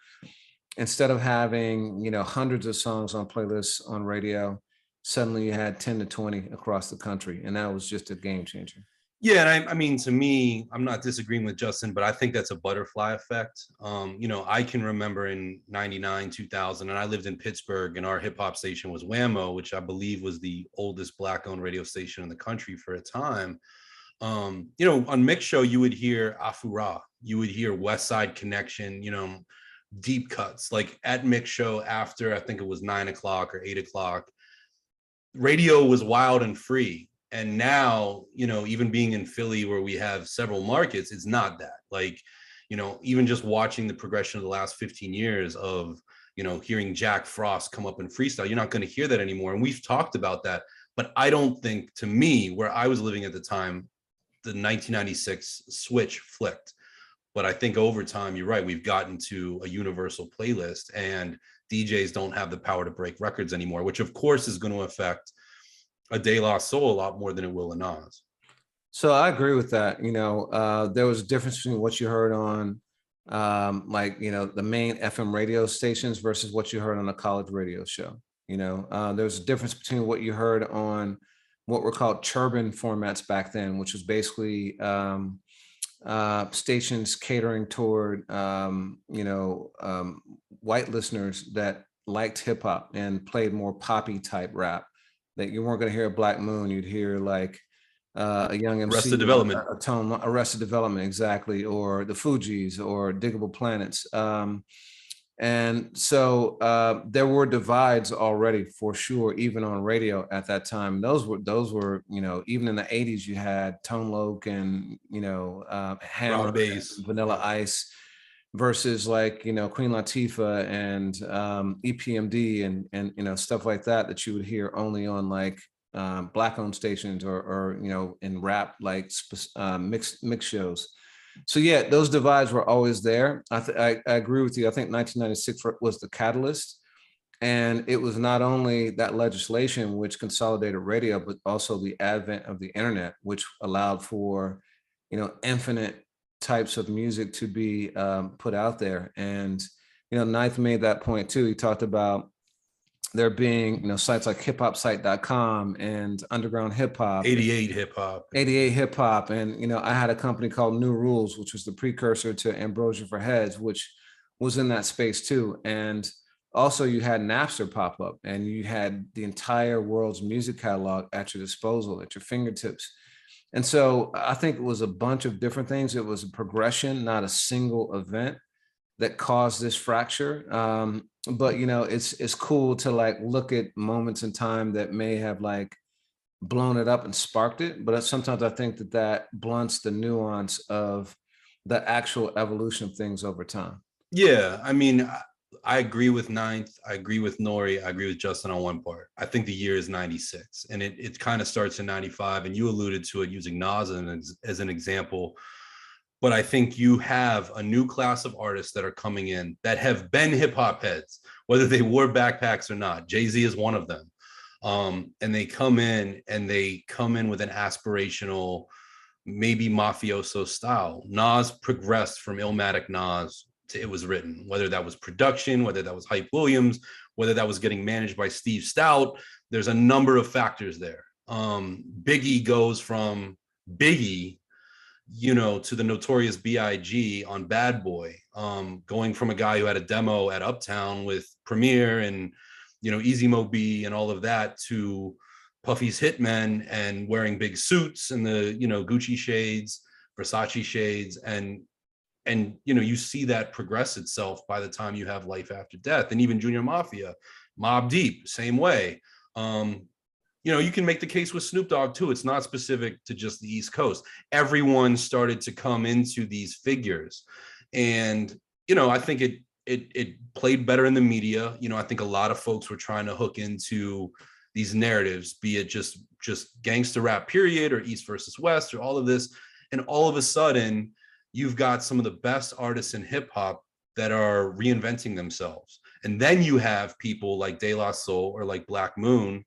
instead of having, hundreds of songs on playlists on radio, suddenly you had 10 to 20 across the country. And that was just a game changer. Yeah, and I mean, to me, I'm not disagreeing with Justin, but I think that's a butterfly effect. I can remember in 99, 2000, and I lived in Pittsburgh, and our hip hop station was Whammo, which I believe was the oldest Black owned radio station in the country for a time. On Mix Show, you would hear Afura, you would hear West Side Connection, deep cuts. Like at Mix Show, after I think it was 9 o'clock or 8 o'clock, radio was wild and free. And now, even being in Philly where we have several markets, it's not that. Like, even just watching the progression of the last 15 years of, hearing Jack Frost come up and freestyle, you're not going to hear that anymore. And we've talked about that. But I don't think, to me, where I was living at the time, the 1996 switch flicked. But I think over time, you're right, we've gotten to a universal playlist, and DJs don't have the power to break records anymore, which of course is going to affect a De La Soul a lot more than it will a Nas. So I agree with that. There was a difference between what you heard on the main FM radio stations versus what you heard on a college radio show. There's a difference between what you heard on what were called churban formats back then, which was basically stations catering toward white listeners that liked hip hop and played more poppy type rap. That you weren't going to hear a Black Moon, you'd hear like a Young MC, Arrested Development, Arrested Development, exactly, or the Fugees or Diggable Planets. And so there were divides already for sure, even on radio at that time. Those were, even in the 80s, you had Tone Loc and, Hammer, Bass, Vanilla Ice versus like, Queen Latifah and EPMD and stuff like that you would hear only on like Black owned stations or in rap, like mix shows. So yeah, those divides were always there. I agree with you. I think 1996 was the catalyst, and it was not only that legislation which consolidated radio, but also the advent of the internet, which allowed for, infinite types of music to be put out there. And Ninth made that point too. He talked about there being, sites like hiphopsite.com and Underground Hip Hop, 88 Hip Hop. And, I had a company called New Rules, which was the precursor to Ambrosia for Heads, which was in that space too. And also you had Napster pop up, and you had the entire world's music catalog at your disposal, at your fingertips. And so I think it was a bunch of different things. It was a progression, not a single event that caused this fracture. But it's cool to like look at moments in time that may have like blown it up and sparked it. But sometimes I think that blunts the nuance of the actual evolution of things over time. Yeah, I mean, I agree with Ninth. I agree with Nori. I agree with Justin on one part. I think the year is 96, and it kind of starts in 95. And you alluded to it using Nas as an example. But I think you have a new class of artists that are coming in that have been hip hop heads, whether they wore backpacks or not. Jay-Z is one of them. And they come in with an aspirational, maybe mafioso style. Nas progressed from Illmatic Nas to It Was Written, whether that was production, whether that was Hype Williams, whether that was getting managed by Steve Stout. There's a number of factors there. Biggie goes from Biggie, to the Notorious B.I.G. on Bad Boy, going from a guy who had a demo at Uptown with Premier and, Easy Mo B and all of that, to Puffy's Hitmen and wearing big suits and the, Gucci shades, Versace shades. And you see that progress itself by the time you have Life After Death, and even Junior Mafia, Mobb Deep, same way. You can make the case with Snoop Dogg too. It's not specific to just the East Coast. Everyone started to come into these figures, and I think it played better in the media. I think a lot of folks were trying to hook into these narratives, be it just gangster rap period or East versus West or all of this, and all of a sudden you've got some of the best artists in hip hop that are reinventing themselves, and then you have people like De La Soul or like Black Moon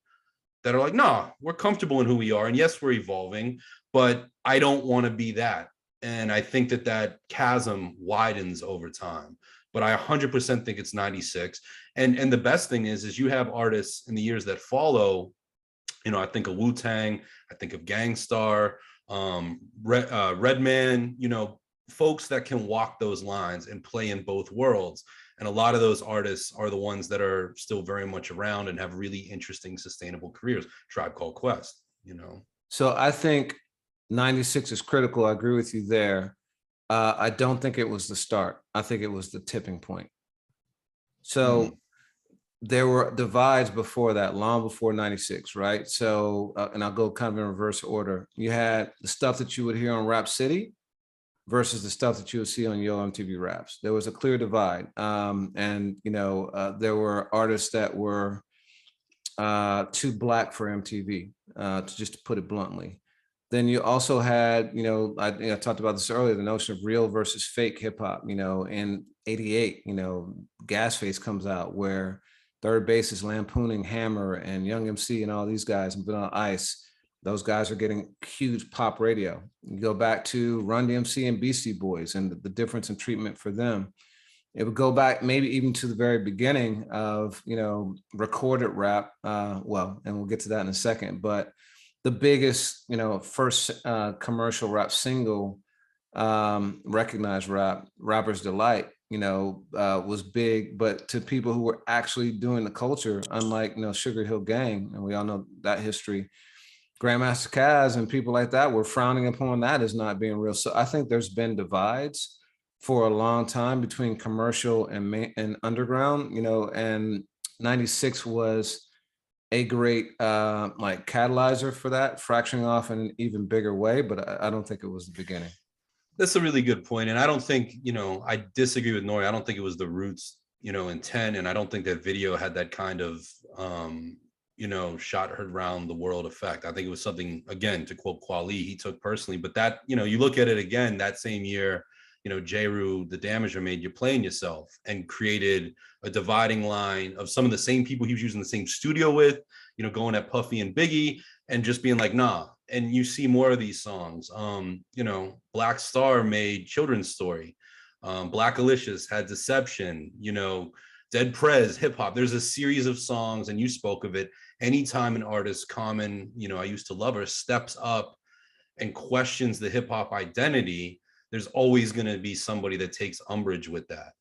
that are like, nah, we're comfortable in who we are. And yes, we're evolving, but I don't want to be that. And I think that chasm widens over time. but I 100% think it's 96. And the best thing is you have artists in the years that follow, you know, I think of Wu-Tang, I think of Gangstar, Redman, you know, folks that can walk those lines and play in both worlds. And a lot of those artists are the ones that are still very much around and have really interesting, sustainable careers. Tribe Called Quest, you know. So I think 96 is critical. I agree with you there. I don't think it was the start. I think it was the tipping point. So there were divides before that, long before 96, right? So, and I'll go kind of in reverse order. You had the stuff that you would hear on Rap City versus the stuff that you would see on Yo MTV Raps. There was a clear divide. And, you know, there were artists that were too black for MTV, just to put it bluntly. Then you also had, you know, I talked about this earlier, the notion of real versus fake hip hop. You know, in '88, you know, Gasface comes out where Third Base is lampooning Hammer and Young MC and all these guys and Vanilla Ice. Those guys are getting huge pop radio. You go back to Run DMC and Beastie Boys and the difference in treatment for them. It would go back maybe even to the very beginning of, you know, recorded rap. Well, and we'll get to that in a second, but the biggest, you know, first commercial rap single, recognized rap, Rapper's Delight, you know, was big, but to people who were actually doing the culture, unlike, you know, Sugar Hill Gang, and we all know that history, Grandmaster Caz and people like that were frowning upon that as not being real. So I think there's been divides for a long time between commercial and underground, you know, and 96 was a great like catalyzer for that, fracturing off in an even bigger way, but I don't think it was the beginning. That's a really good point. And I don't think, you know, I disagree with Nori. I don't think it was the Roots, you know, intent. And I don't think that video had that kind of, you know, shot heard around the world effect. I think it was something, again, to quote Kweli, he took personally. But that, you know, you look at it again, that same year, you know, Jeru, the Damager made You Playing Yourself and created a dividing line of some of the same people he was using the same studio with, you know, going at Puffy and Biggie and just being like, nah. And you see more of these songs. You know, Black Star made Children's Story. Black Alicious had Deception, you know, Dead Prez, hip hop. There's a series of songs, and you spoke of it. Anytime an artist, Common, you know, I used to love her, steps up and questions the hip hop identity, there's always going to be somebody that takes umbrage with that.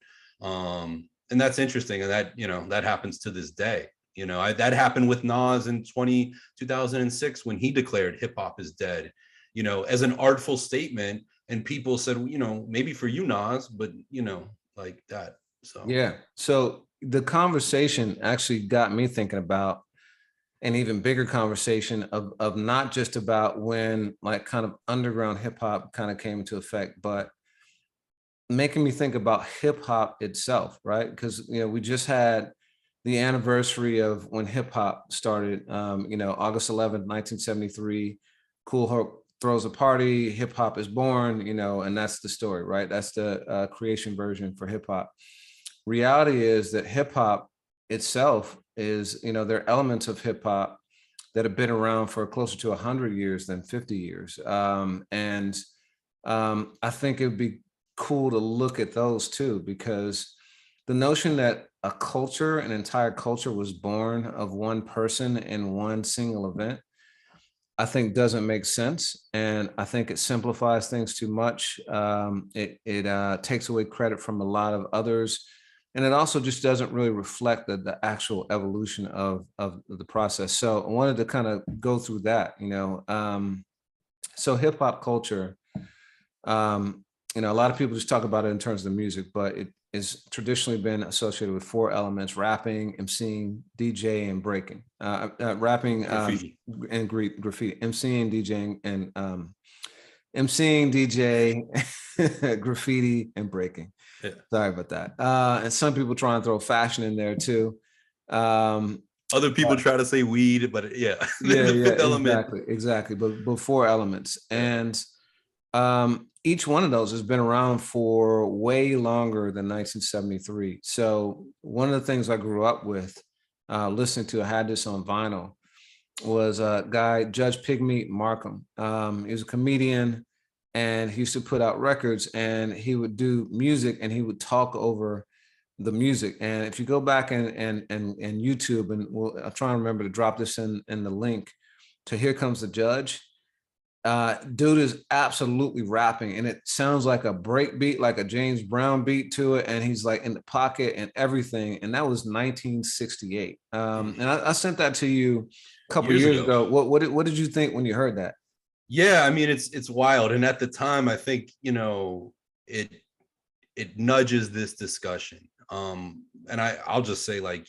And that's interesting. And that, you know, that happens to this day. You know, that happened with Nas in 2006 when he declared hip hop is dead, you know, as an artful statement. And people said, you know, maybe for you, Nas, but, you know, like that. So, yeah. So the conversation actually got me thinking about an even bigger conversation of not just about when like kind of underground hip hop kind of came into effect, but making me think about hip hop itself, right? Because, you know, we just had the anniversary of when hip hop started, you know, August 11th, 1973, Cool Herc throws a party, hip hop is born, you know, and that's the story, right? That's the creation version for hip hop. Reality is that hip hop itself is, you know, there are elements of hip hop that have been around for closer to 100 years than 50 years. And I think it would be cool to look at those too, because the notion that a culture, an entire culture was born of one person in one single event, I think doesn't make sense. And I think it simplifies things too much. It takes away credit from a lot of others. And it also just doesn't really reflect the actual evolution of the process. So I wanted to kind of go through that, you know. So hip hop culture, you know, a lot of people just talk about it in terms of the music, but it is traditionally been associated with four elements: rapping, MCing, DJ, and breaking. Rapping graffiti. And graffiti, MCing, DJing, and MCing, DJ, graffiti, and breaking. Yeah. Sorry about that. And some people try and throw fashion in there too. Other people try to say weed, but yeah, exactly. But four elements, and each one of those has been around for way longer than 1973. So one of the things I grew up with, listening to, I had this on vinyl, was a guy, Judge Pigmeat Markham. He was a comedian, and he used to put out records, and he would do music, and he would talk over the music. And if you go back and YouTube, and I'll try and remember to drop this in the link to Here Comes the Judge. Dude is absolutely rapping, and it sounds like a break beat, like a James Brown beat to it, and he's like in the pocket and everything. And that was 1968. And I sent that to you a couple years ago. What did you think when you heard that? Yeah, I mean, it's wild. And at the time, I think, it nudges this discussion. And I'll just say, like,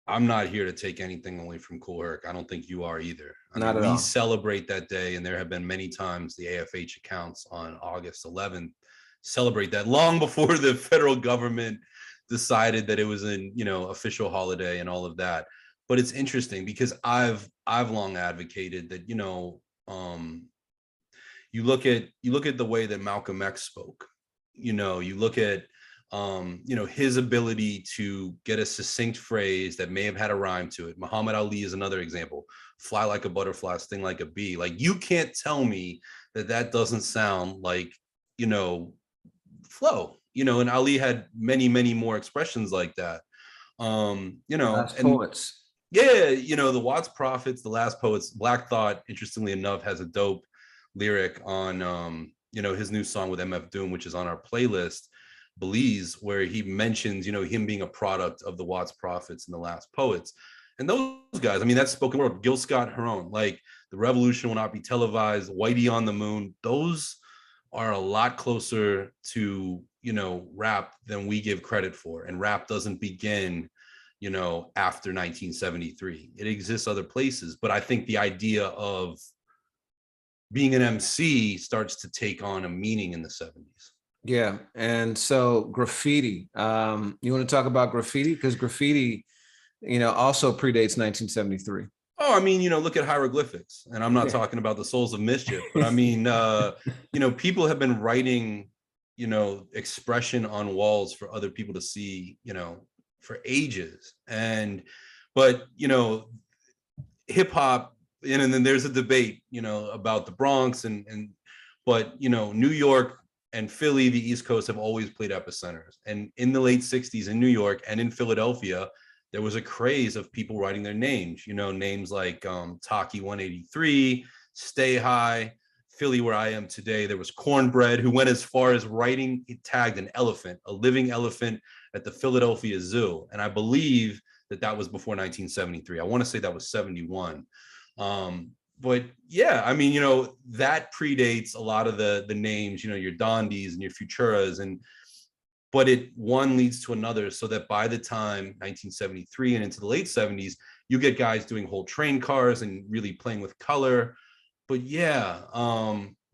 I'm not here to take anything away from Kool Herc. I don't think you are either. I Not mean, at we all. celebrate that day, and there have been many times the AFH accounts on August 11th celebrate that, long before the federal government decided that it was an official holiday and all of that. But it's interesting because I've long advocated that you look at the way that Malcolm X spoke. You look at his ability to get a succinct phrase that may have had a rhyme to it. Muhammad Ali is another example. Fly like a butterfly, sting like a bee. Like, you can't tell me that doesn't sound like, flow, and Ali had many, many more expressions like that. Last And Poets. yeah, the Watts Prophets, the Last Poets, Black Thought, interestingly enough, has a dope lyric on, his new song with MF Doom, which is on our playlist, Belize, where he mentions, him being a product of the Watts Prophets and the Last Poets. And those guys, I mean, that's spoken word. Gil Scott Heron, like, the revolution will not be televised, Whitey on the Moon. Those are a lot closer to, rap than we give credit for. And rap doesn't begin, after 1973. It exists other places. But I think the idea of being an MC starts to take on a meaning in the 70s. Yeah. And so graffiti, you want to talk about graffiti? Because graffiti, also predates 1973. Oh, I mean, look at hieroglyphics, and I'm not talking about the Souls of Mischief, but I mean, people have been writing, expression on walls for other people to see, for ages. But hip hop, and then there's a debate, about the Bronx but New York and Philly, the East Coast, have always played epicenters. And in the late 60s in New York and in Philadelphia, there was a craze of people writing their names, names like Taki 183, Stay High. Philly, where I am today, there was Cornbread, who went as far as writing, he tagged an elephant, a living elephant, at the Philadelphia Zoo. And I believe that was before 1973. I want to say that was 71. But yeah, I mean, that predates a lot of the names, your Dondis and your Futuras, but one leads to another, so that by the time 1973 and into the late 70s, you get guys doing whole train cars and really playing with color. But yeah,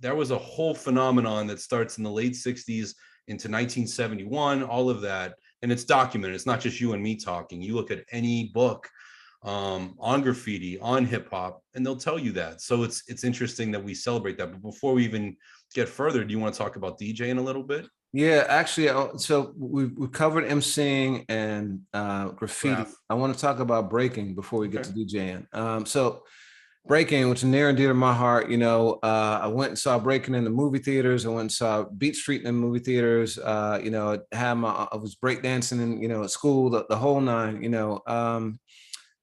there was a whole phenomenon that starts in the late 60s into 1971, all of that. And it's documented. It's not just you and me talking. You look at any book on graffiti, on hip hop, and they'll tell you that. So it's interesting that we celebrate that. But before we even get further, do you want to talk about DJing a little bit? Yeah, actually, so we covered emceeing and graffiti. Graph. I want to talk about breaking before we get to DJing. So breaking, which is near and dear to my heart, I went and saw breaking in the movie theaters. I went and saw Beat Street in the movie theaters. I was breakdancing in, at school, the whole nine,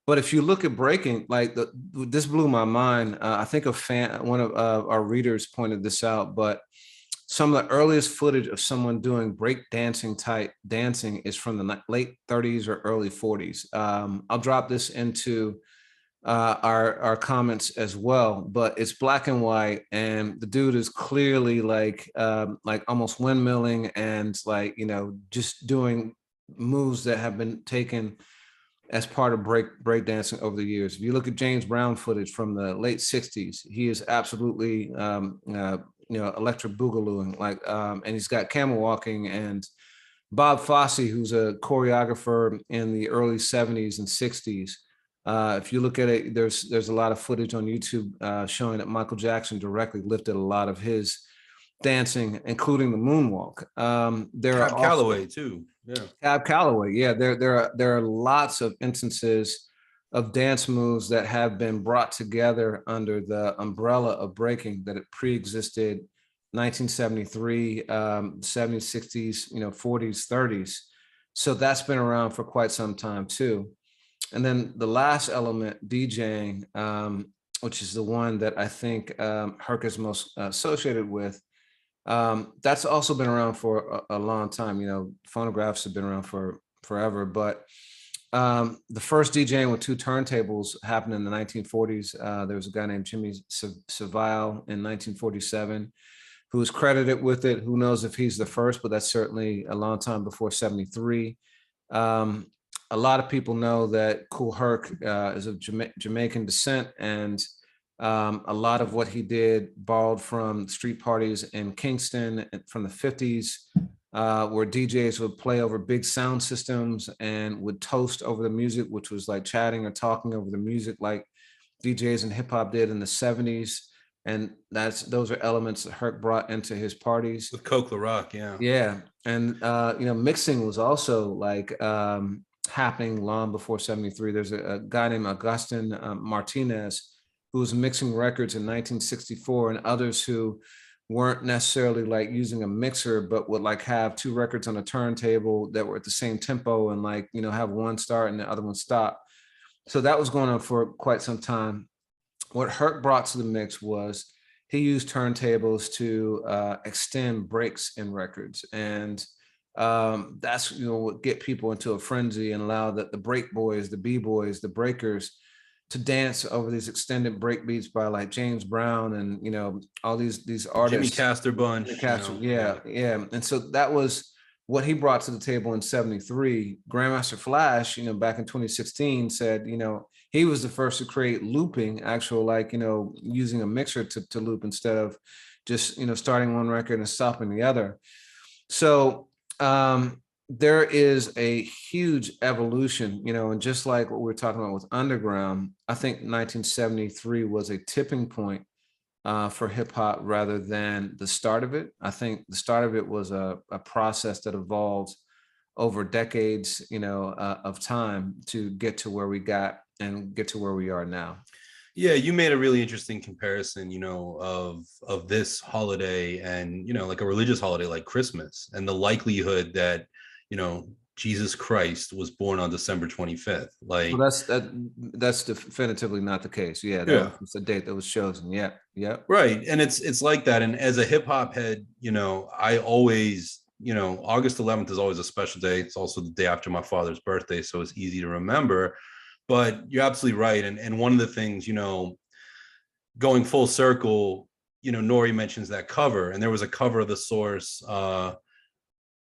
but if you look at breaking, like this blew my mind. I think one of our readers pointed this out, but some of the earliest footage of someone doing break dancing type dancing is from the late 30s or early 40s. I'll drop this into our comments as well, but it's black and white, and the dude is clearly like almost windmilling and just doing moves that have been taken as part of break dancing over the years. If you look at James Brown footage from the late 60s, he is absolutely electric boogalooing, and he's got camel walking. And Bob Fosse, who's a choreographer in the early 70s and 60s, if you look at it, there's a lot of footage on YouTube showing that Michael Jackson directly lifted a lot of his dancing, including the moonwalk. There Cab Calloway too. Yeah, Cab Calloway. Yeah, there are lots of instances of dance moves that have been brought together under the umbrella of breaking that it pre-existed 1973, 70s, 60s, 40s, 30s. So that's been around for quite some time too. And then the last element, DJing, which is the one that I think Herc is most associated with, that's also been around for a long time. You know, phonographs have been around for forever, but the first DJing with two turntables happened in the 1940s. There was a guy named Jimmy Savile in 1947 who was credited with it. Who knows if he's the first, but that's certainly a long time before 73. A lot of people know that Kool Herc is of Jamaican descent, and a lot of what he did borrowed from street parties in Kingston from the 50s, where DJs would play over big sound systems and would toast over the music, which was like chatting or talking over the music like DJs and hip hop did in the 70s. And those are elements that Herc brought into his parties. With Coke La Rock, yeah. Yeah. And you know, mixing was also like happening long before 73. There's a guy named Augustin Martinez who was mixing records in 1964, and others who weren't necessarily like using a mixer, but would like have two records on a turntable that were at the same tempo and like, you know, have one start and the other one stop. So that was going on for quite some time. What Herc brought to the mix was he used turntables to extend breaks in records. And that's, you know, what get people into a frenzy and allow the break boys, the B-boys, the breakers to dance over these extended break beats by like James Brown and, you know, all these artists. Jimmy Castor bunch. Castor, you know, yeah. And so that was what he brought to the table in 73. Grandmaster Flash, you know, back in 2016 said, you know, he was the first to create looping, actual, like, you know, using a mixer to loop instead of just, you know, starting one record and stopping the other. So there is a huge evolution, you know, and just like what we were talking about with underground, I think 1973 was a tipping point for hip hop rather than the start of it. I think the start of it was a process that evolved over decades, you know, of time to get to where we got and get to where we are now. Yeah, you made a really interesting comparison, you know, of this holiday and, you know, like a religious holiday like Christmas, and the likelihood that, you know, Jesus Christ was born on December 25th. Like, well, that's definitively not the case. Yeah, that was the date that was chosen. Yeah, yeah. Right, and it's like that. And as a hip hop head, you know, I always, you know, August 11th is always a special day. It's also the day after my father's birthday, so it's easy to remember. But you're absolutely right. And one of the things, you know, going full circle, you know, Nori mentions that cover, and there was a cover of The Source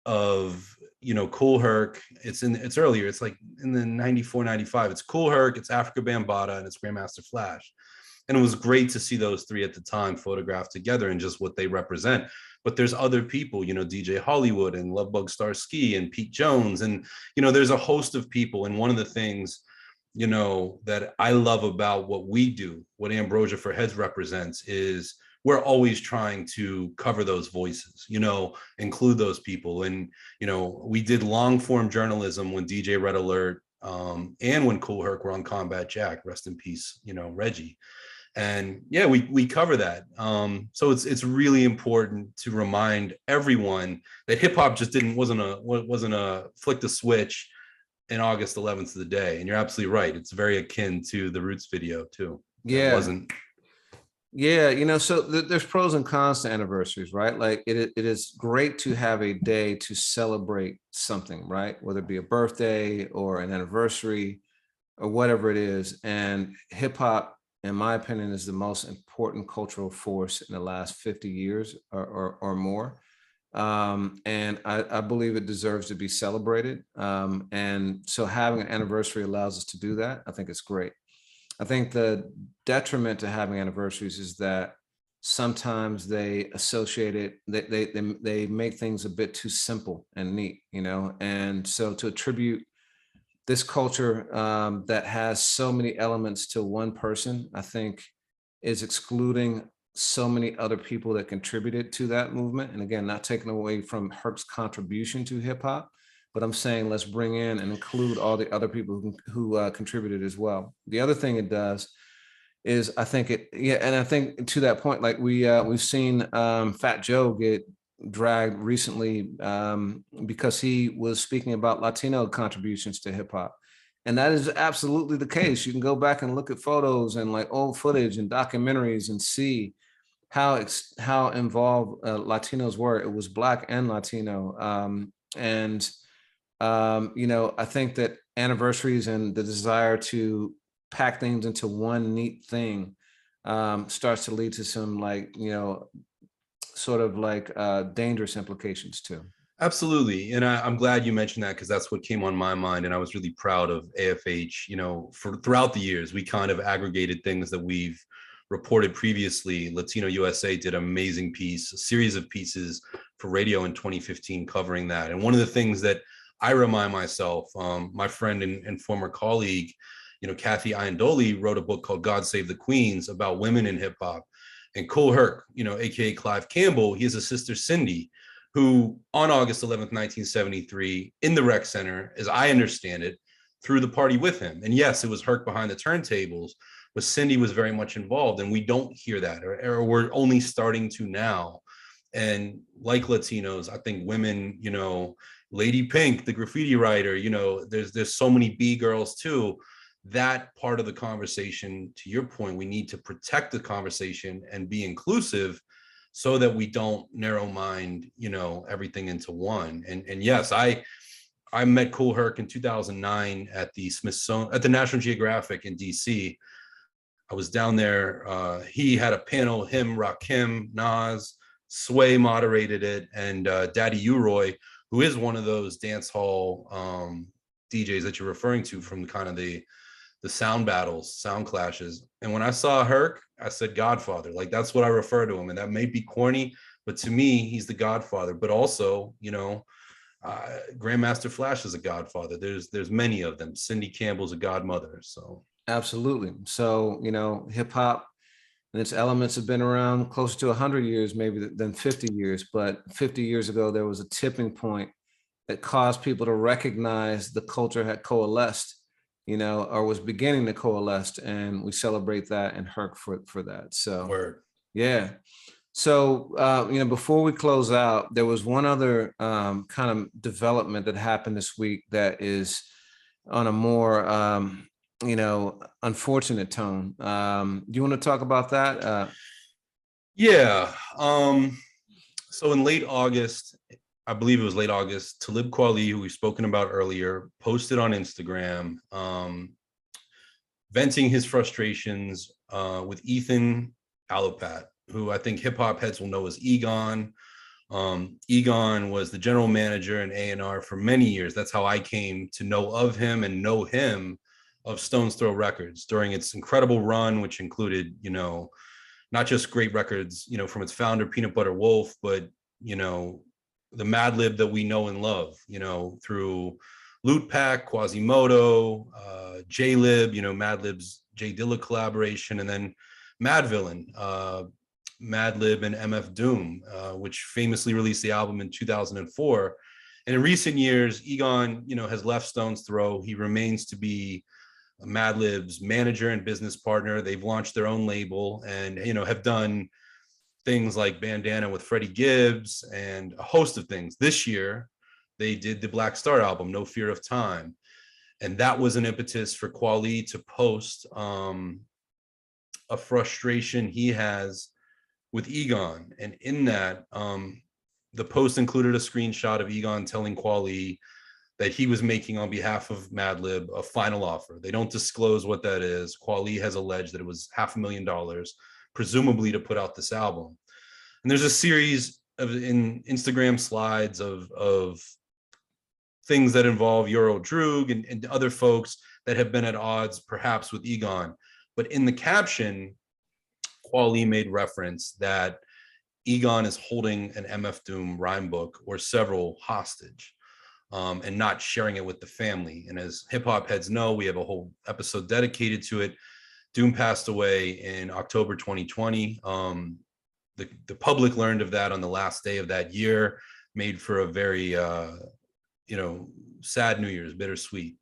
of, you know, Kool Herc. It's earlier. It's like in the 94, 95. It's Kool Herc, it's Africa Bambaataa, and it's Grandmaster Flash. And it was great to see those three at the time photographed together and just what they represent. But there's other people, you know, DJ Hollywood and Lovebug Starski and Pete Jones. And, you know, there's a host of people. And one of the things, you know, that I love about what we do, what Ambrosia for Heads represents, is we're always trying to cover those voices, you know, include those people. And, you know, we did long form journalism when DJ Red Alert and when Kool Herc were on Combat Jack, rest in peace, you know, Reggie. And yeah, we cover that. So it's really important to remind everyone that hip hop just wasn't a flick the switch in August 11th of the day. And you're absolutely right. It's very akin to the Roots video too. Yeah. Yeah, you know, so there's pros and cons to anniversaries, right? Like it is great to have a day to celebrate something, right? Whether it be a birthday or an anniversary or whatever it is. And hip hop, in my opinion, is the most important cultural force in the last 50 years or more. And I believe it deserves to be celebrated. And so having an anniversary allows us to do that. I think it's great. I think the detriment to having anniversaries is that sometimes they associate it, they make things a bit too simple and neat, you know? And so to attribute this culture that has so many elements to one person, I think is excluding so many other people that contributed to that movement. And again, not taking away from Herc's contribution to hip hop, but I'm saying let's bring in and include all the other people who contributed as well. The other thing it does is I think and I think to that point, like we've seen Fat Joe get, dragged recently because he was speaking about Latino contributions to hip hop. And that is absolutely the case. You can go back and look at photos and like old footage and documentaries and see how involved Latinos were. It was Black and Latino. I think that anniversaries and the desire to pack things into one neat thing starts to lead to some dangerous implications too. Absolutely. And I'm glad you mentioned that, because that's what came on my mind. And I was really proud of AFH. For throughout the years, we kind of aggregated things that we've reported previously. Latino USA did an amazing piece, a series of pieces for radio in 2015 covering that. And one of the things that I remind myself, my friend and former colleague, Kathy Iandoli, wrote a book called God Save the Queens about women in hip hop. And Kool Herc, AKA Clive Campbell, he has a sister, Cindy, who on August 11th, 1973, in the rec center, as I understand it, threw the party with him. And yes, it was Herc behind the turntables, but Cindy was very much involved. And we don't hear that, or we're only starting to now. And like Latinos, I think women, Lady Pink, the graffiti writer, there's so many B girls too. That part of the conversation, to your point, we need to protect the conversation and be inclusive, so that we don't narrow mind, everything into one. And yes, I met Kool Herc in 2009 at the Smithsonian, at the National Geographic in DC. I was down there. He had a panel, him, Rakim, Nas, Sway moderated it, and Daddy Uroy, who is one of those dance hall DJs that you're referring to from kind of the sound battles, sound clashes. And when I saw Herc, I said Godfather. Like, that's what I refer to him. And that may be corny, but to me, he's the Godfather. But also, Grandmaster Flash is a Godfather. There's many of them. Cindy Campbell's a godmother. So absolutely. So hip hop and its elements have been around closer to 100 years, maybe, than 50 years. But 50 years ago, there was a tipping point that caused people to recognize the culture had coalesced, or was beginning to coalesce, and we celebrate that and Herc for that. So, word. Yeah. So, before we close out, there was one other kind of development that happened this week that is on a more, unfortunate tone. Do you want to talk about that? Yeah. So in late August, I believe it was late August, Talib Kweli, who we've spoken about earlier, posted on Instagram, venting his frustrations with Ethan Alopat, who I think hip hop heads will know as Egon. Egon was the general manager and A&R for many years. That's how I came to know of him and know him of Stone's Throw Records during its incredible run, which included, not just great records, from its founder, Peanut Butter Wolf, but, the Madlib that we know and love, through Loot Pack, Quasimodo, J-Lib, Madlib's J Dilla collaboration, and then Madvillain, Madlib and MF Doom, which famously released the album in 2004. And in recent years, Egon, has left Stone's Throw. He remains to be Madlib's manager and business partner. They've launched their own label and, have done things like Bandana with Freddie Gibbs and a host of things. This year, they did the Black Star album, No Fear of Time. And that was an impetus for Kweli to post a frustration he has with Egon. And in that, the post included a screenshot of Egon telling Kweli that he was making on behalf of Madlib a final offer. They don't disclose what that is. Kweli has alleged that it was $500,000, presumably to put out this album. And there's a series of in Instagram slides of things that involve Euro Droog and other folks that have been at odds perhaps with Egon. But in the caption, Kweli made reference that Egon is holding an MF Doom rhyme book or several hostage, and not sharing it with the family. And as hip hop heads know, we have a whole episode dedicated to it. Doom passed away in October 2020. The public learned of that on the last day of that year, made for a very, sad New Year's, bittersweet.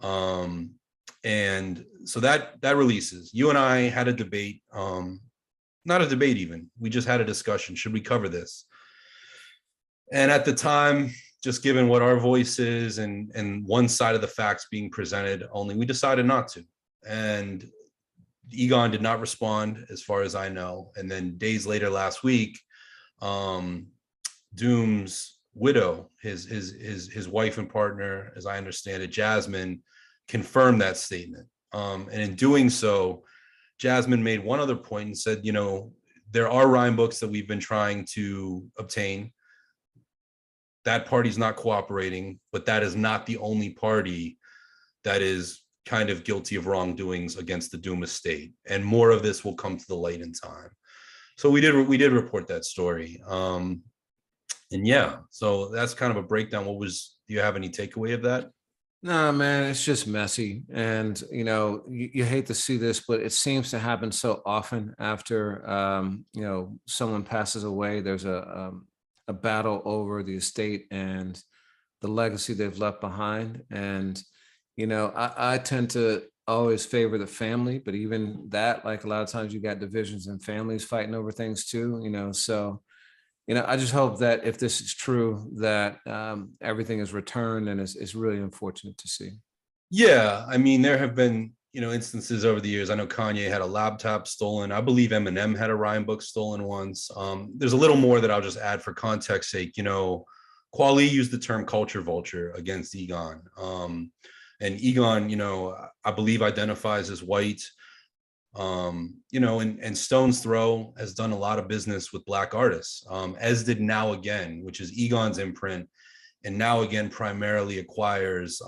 And so that releases. You and I had a debate, not a debate even. We just had a discussion. Should we cover this? And at the time, just given what our voice is and one side of the facts being presented only, we decided not to. And Egon did not respond, as far as I know. And then days later, last week, Doom's widow, his wife and partner, as I understand it, Jasmine, confirmed that statement. And in doing so, Jasmine made one other point and said, there are rhyme books that we've been trying to obtain. That party's not cooperating, but that is not the only party that is kind of guilty of wrongdoings against the Doom estate. And more of this will come to the light in time. So we did report that story. And yeah, so that's kind of a breakdown. Do you have any takeaway of that? Nah, man, it's just messy. And, you hate to see this, but it seems to happen so often after, someone passes away. There's a battle over the estate and the legacy they've left behind. And, I tend to always favor the family, but even that, like a lot of times you got divisions and families fighting over things too, so I just hope that if this is true, that everything is returned, and it's really unfortunate to see. Yeah, I mean, there have been, instances over the years. I know Kanye had a laptop stolen. I believe Eminem had a rhyme book stolen once. There's a little more that I'll just add for context sake. Kweli used the term culture vulture against Egon. And Egon, I believe identifies as white. And Stone's Throw has done a lot of business with Black artists, as did Now Again, which is Egon's imprint. And Now Again primarily acquires,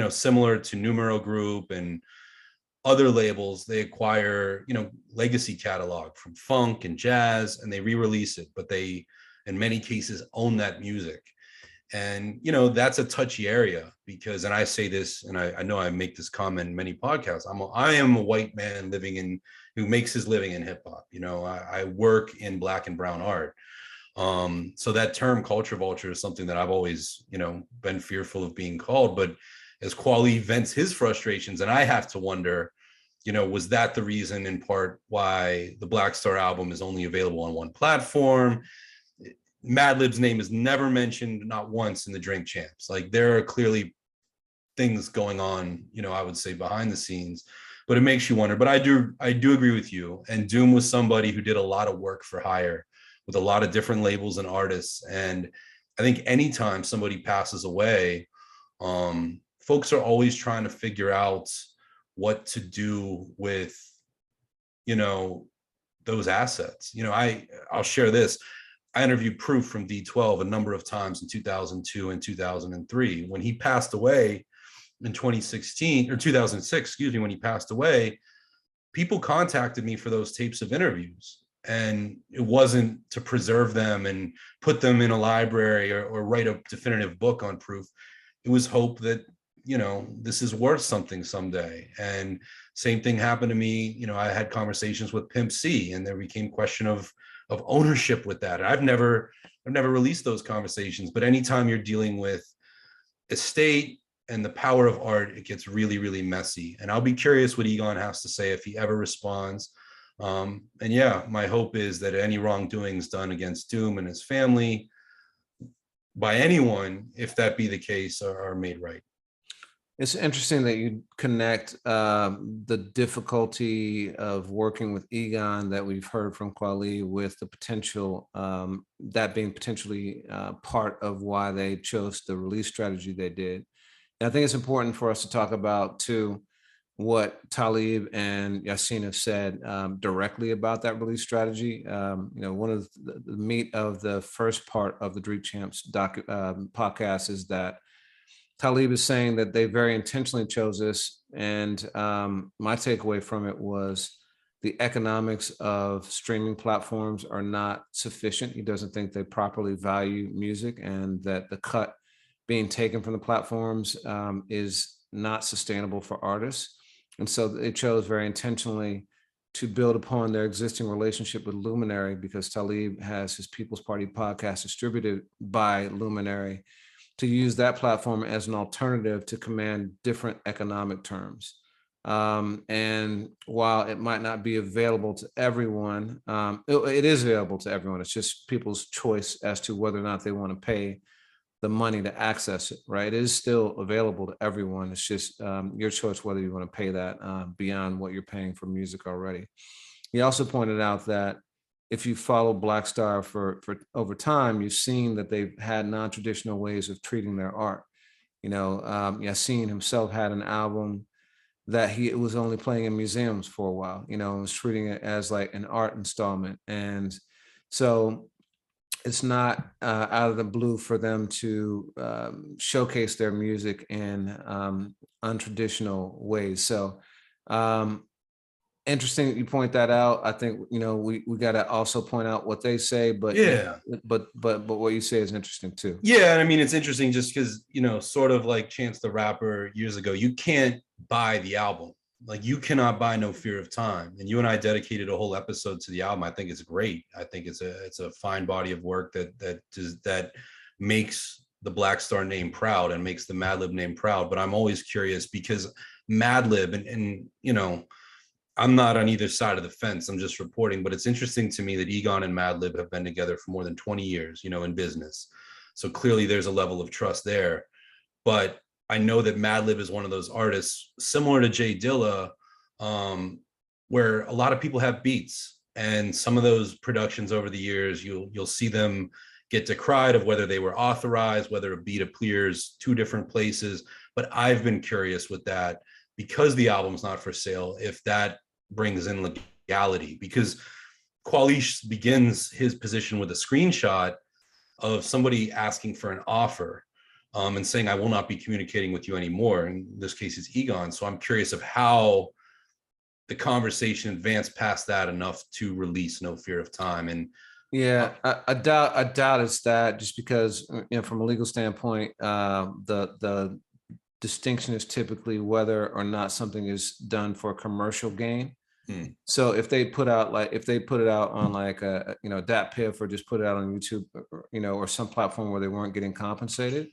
similar to Numero Group and other labels, they acquire, legacy catalog from funk and jazz, and they re-release it, but they, in many cases, own that music. And, that's a touchy area because, and I say this, and I know I make this comment in many podcasts, I am a white man who makes his living in hip hop. I work in Black and brown art. So that term culture vulture is something that I've always, been fearful of being called. But as Kweli vents his frustrations, and I have to wonder, was that the reason in part why the Black Star album is only available on one platform? Madlib's name is never mentioned, not once, in the Drink Champs. Like, there are clearly things going on, I would say behind the scenes, but it makes you wonder. But I do agree with you. And Doom was somebody who did a lot of work for hire with a lot of different labels and artists. And I think anytime somebody passes away, folks are always trying to figure out what to do with, those assets. I'll share this. I interviewed Proof from D12 a number of times in 2002 and 2003. When he passed away in 2016 or 2006, excuse me, when he passed away, people contacted me for those tapes of interviews. And it wasn't to preserve them and put them in a library or write a definitive book on Proof. It was hope that, this is worth something someday. And same thing happened to me. I had conversations with Pimp C, and there became question of ownership with that. And I've never released those conversations, but anytime you're dealing with estate and the power of art, it gets really, really messy. And I'll be curious what Egon has to say if he ever responds. And yeah, my hope is that any wrongdoings done against Doom and his family by anyone, if that be the case, are made right. It's interesting that you connect the difficulty of working with Egon that we've heard from Kweli with the potential, that being potentially part of why they chose the release strategy they did. And I think it's important for us to talk about too what Talib and Yasin have said directly about that release strategy. One of the meat of the first part of the Drink Champs podcast is that Talib is saying that they very intentionally chose this. And my takeaway from it was the economics of streaming platforms are not sufficient. He doesn't think they properly value music, and that the cut being taken from the platforms is not sustainable for artists. And so they chose very intentionally to build upon their existing relationship with Luminary, because Talib has his People's Party podcast distributed by Luminary, to use that platform as an alternative to command different economic terms. And while it might not be available to everyone, it is available to everyone. It's just people's choice as to whether or not they want to pay the money to access it, right? It is still available to everyone. It's just your choice whether you want to pay that beyond what you're paying for music already. He also pointed out that if you follow Black Star for over time, you've seen that they've had non-traditional ways of treating their art. Yassine himself had an album that he was only playing in museums for a while, and was treating it as like an art installment. And so it's not out of the blue for them to showcase their music in untraditional ways. So interesting that you point that out. I think we got to also point out what they say, but Yeah. but what you say is interesting too. Yeah, and I mean, it's interesting just because, sort of like Chance the Rapper years ago, you can't buy the album. Like, you cannot buy No Fear of Time. And you and I dedicated a whole episode to the album. I think it's great. I think it's a fine body of work that makes the Black Star name proud and makes the Madlib name proud. But I'm always curious because Madlib and I'm not on either side of the fence. I'm just reporting, but it's interesting to me that Egon and Madlib have been together for more than 20 years, in business. So clearly there's a level of trust there. But I know that Madlib is one of those artists similar to Jay Dilla, where a lot of people have beats, and some of those productions over the years, you'll see them get decried of whether they were authorized, whether a beat appears two different places. But I've been curious with that because the album's not for sale, if that brings in legality, because Qualish begins his position with a screenshot of somebody asking for an offer and saying, I will not be communicating with you anymore. In this case, it's Egon. So I'm curious of how the conversation advanced past that enough to release No Fear of Time. And I doubt it's that, just because from a legal standpoint, the distinction is typically whether or not something is done for commercial gain. So if they put it out on like a DatPiff, or just put it out on YouTube, or some platform where they weren't getting compensated,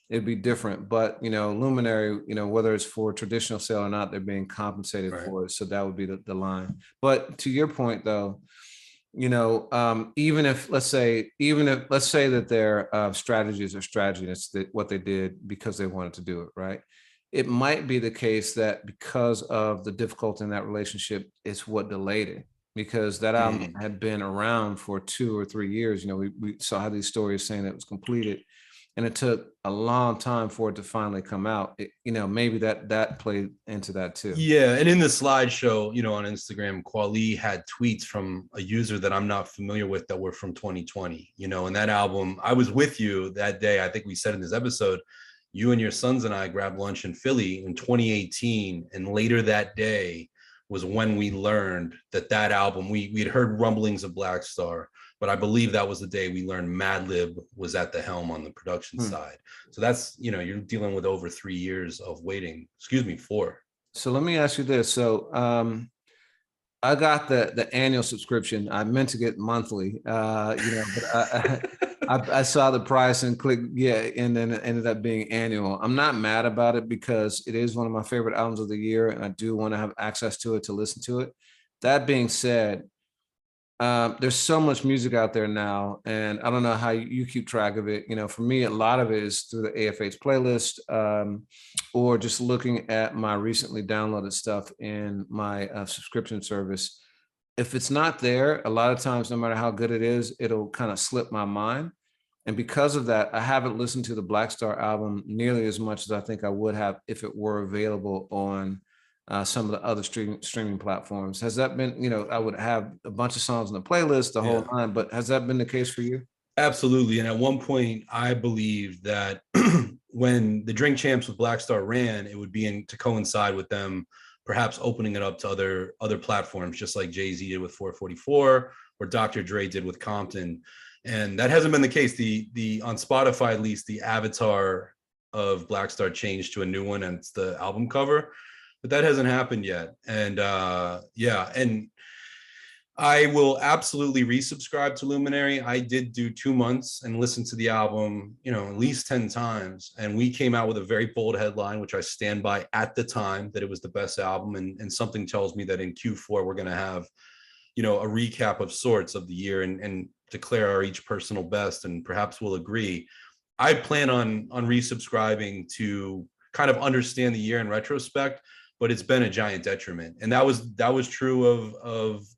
it'd be different. But Luminary, whether it's for traditional sale or not, they're being compensated for it. So that would be the line. But to your point though, even if let's say that their strategies are strategy, and it's what they did because they wanted to do it, right? It might be the case that because of the difficulty in that relationship, it's what delayed it, because that album had been around for 2 or 3 years. We saw how these stories saying that it was completed, and it took a long time for it to finally come out. Maybe that played into that too. Yeah, and in the slideshow, on Instagram, Quali had tweets from a user that I'm not familiar with that were from 2020. And that album, I was with you that day. I think we said in this episode, you and your sons and I grabbed lunch in Philly in 2018, and later that day was when we learned that album, we had heard rumblings of Black Star, but I believe that was the day we learned Madlib was at the helm on the production side. So that's, you're dealing with over 3 years of waiting. 4. So let me ask you this. So I got the annual subscription. I meant to get monthly, but I saw the price and clicked, and then it ended up being annual. I'm not mad about it because it is one of my favorite albums of the year, and I do want to have access to it to listen to it. That being said, there's so much music out there now, and I don't know how you keep track of it. For me, a lot of it is through the AFH playlist, or just looking at my recently downloaded stuff in my subscription service. If it's not there, a lot of times, no matter how good it is, it'll kind of slip my mind. And because of that, I haven't listened to the Black Star album nearly as much as I think I would have if it were available on some of the other streaming platforms. Has that been, I would have a bunch of songs on the playlist, the whole line, but has that been the case for you? Absolutely. And at one point, I believed that when the Drink Champs with Black Star ran, it would be to coincide with them perhaps opening it up to other platforms, just like Jay-Z did with 444 or Dr. Dre did with Compton. And that hasn't been the case. The on Spotify, at least, the avatar of Black Star changed to a new one, and it's the album cover, but that hasn't happened yet. And and I will absolutely resubscribe to Luminary. I did do 2 months and listen to the album, at least 10 times. And we came out with a very bold headline, which I stand by at the time, that it was the best album. And something tells me that in Q4, we're going to have, a recap of sorts of the year and declare our each personal best. And perhaps we'll agree. I plan on resubscribing to kind of understand the year in retrospect, but it's been a giant detriment. And that was true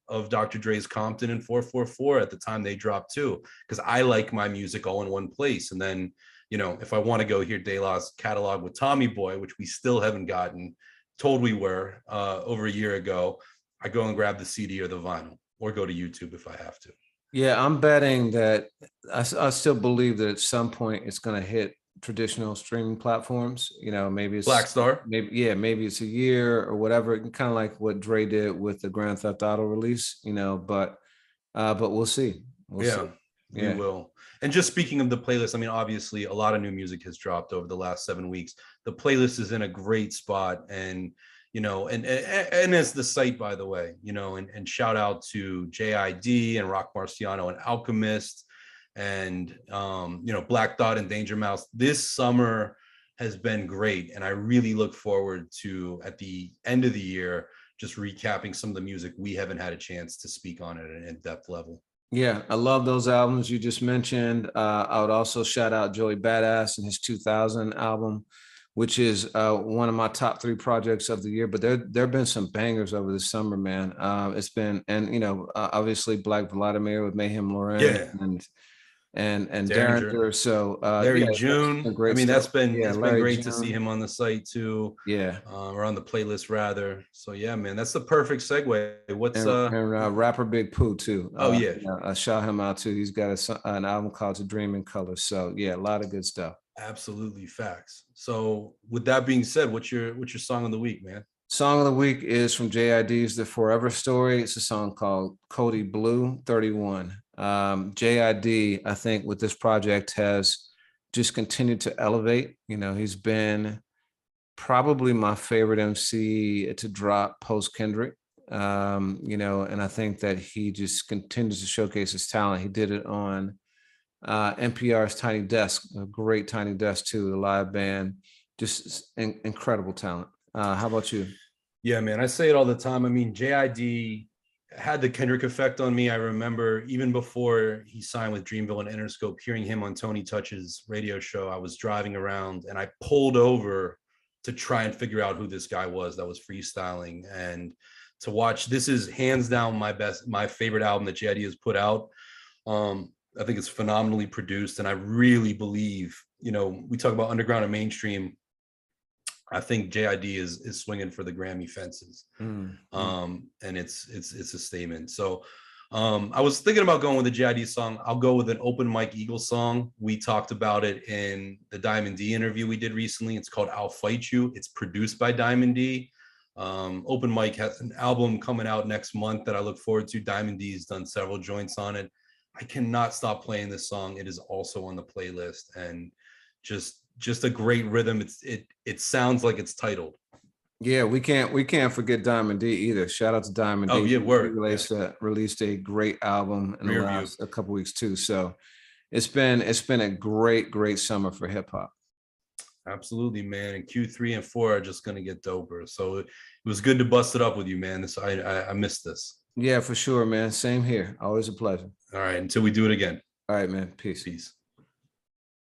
of Dr. Dre's Compton and 444 at the time they dropped too, because I like my music all in one place. And then, if I want to go hear De La's catalog with Tommy Boy, which we still haven't gotten, told we were over a year ago, I go and grab the CD or the vinyl, or go to YouTube if I have to. Yeah, I'm betting that I still believe that at some point it's going to hit traditional streaming platforms. Maybe it's Black Star. Maybe it's a year or whatever. Kind of like what Dre did with the Grand Theft Auto release. But we'll see. We will. And just speaking of the playlist, I mean, obviously a lot of new music has dropped over the last 7 weeks. The playlist is in a great spot, and and as the site, by the way, and shout out to JID and Rock Marciano and Alchemist and Black Thought and Danger Mouse. This summer has been great, and I really look forward to, at the end of the year, just recapping some of the music we haven't had a chance to speak on at an in-depth level. Yeah, I love those albums you just mentioned. I would also shout out Joey Badass and his 2000 album, which is one of my top 3 projects of the year. But there have been some bangers over the summer, man. It's been, and obviously Black Vladimir with Meyhem Lauren and Derringer. So Larry June. I mean, stuff. it's been great to see him on the site too. Yeah. Or on the playlist rather. So yeah, man, that's the perfect segue. And rapper Big Pooh too. I shout him out too. He's got an album called To Dream in Color. So yeah, a lot of good stuff. Absolutely, facts. So with that being said, what's your song of the week, man? Song of the week is from JID's The Forever Story. It's a song called Cody Blue 31. JID, I think, with this project has just continued to elevate. He's been probably my favorite MC to drop post Kendrick. And I think that he just continues to showcase his talent. He did it on NPR's Tiny Desk, a great Tiny Desk too, the live band, just incredible talent. How about you? Yeah, man, I say it all the time. I mean, JID had the Kendrick effect on me. I remember even before he signed with Dreamville and Interscope, hearing him on Tony Touch's radio show. I was driving around and I pulled over to try and figure out who this guy was that was freestyling, and to watch. This is hands down my favorite album that JID has put out. I think it's phenomenally produced, and I really believe, we talk about underground and mainstream. I think JID is swinging for the Grammy fences, and it's a statement. So I was thinking about going with a JID song. I'll go with an Open Mike Eagle song. We talked about it in the Diamond D interview we did recently. It's called I'll Fight You. It's produced by Diamond D. Open Mike has an album coming out next month that I look forward to. Diamond D's done several joints on it. I cannot stop playing this song. It is also on the playlist, and just a great rhythm. It sounds like it's titled. Yeah, we can't forget Diamond D either. Shout out to Diamond D. Oh yeah, word. Released a great album in the last a couple weeks too. So it's been a great summer for hip hop. Absolutely, man. And Q3 and 4 are just gonna get doper. So it was good to bust it up with you, man. I missed this. Yeah, for sure, man. Same here. Always a pleasure. All right, until we do it again. All right, man. Peace. Peace.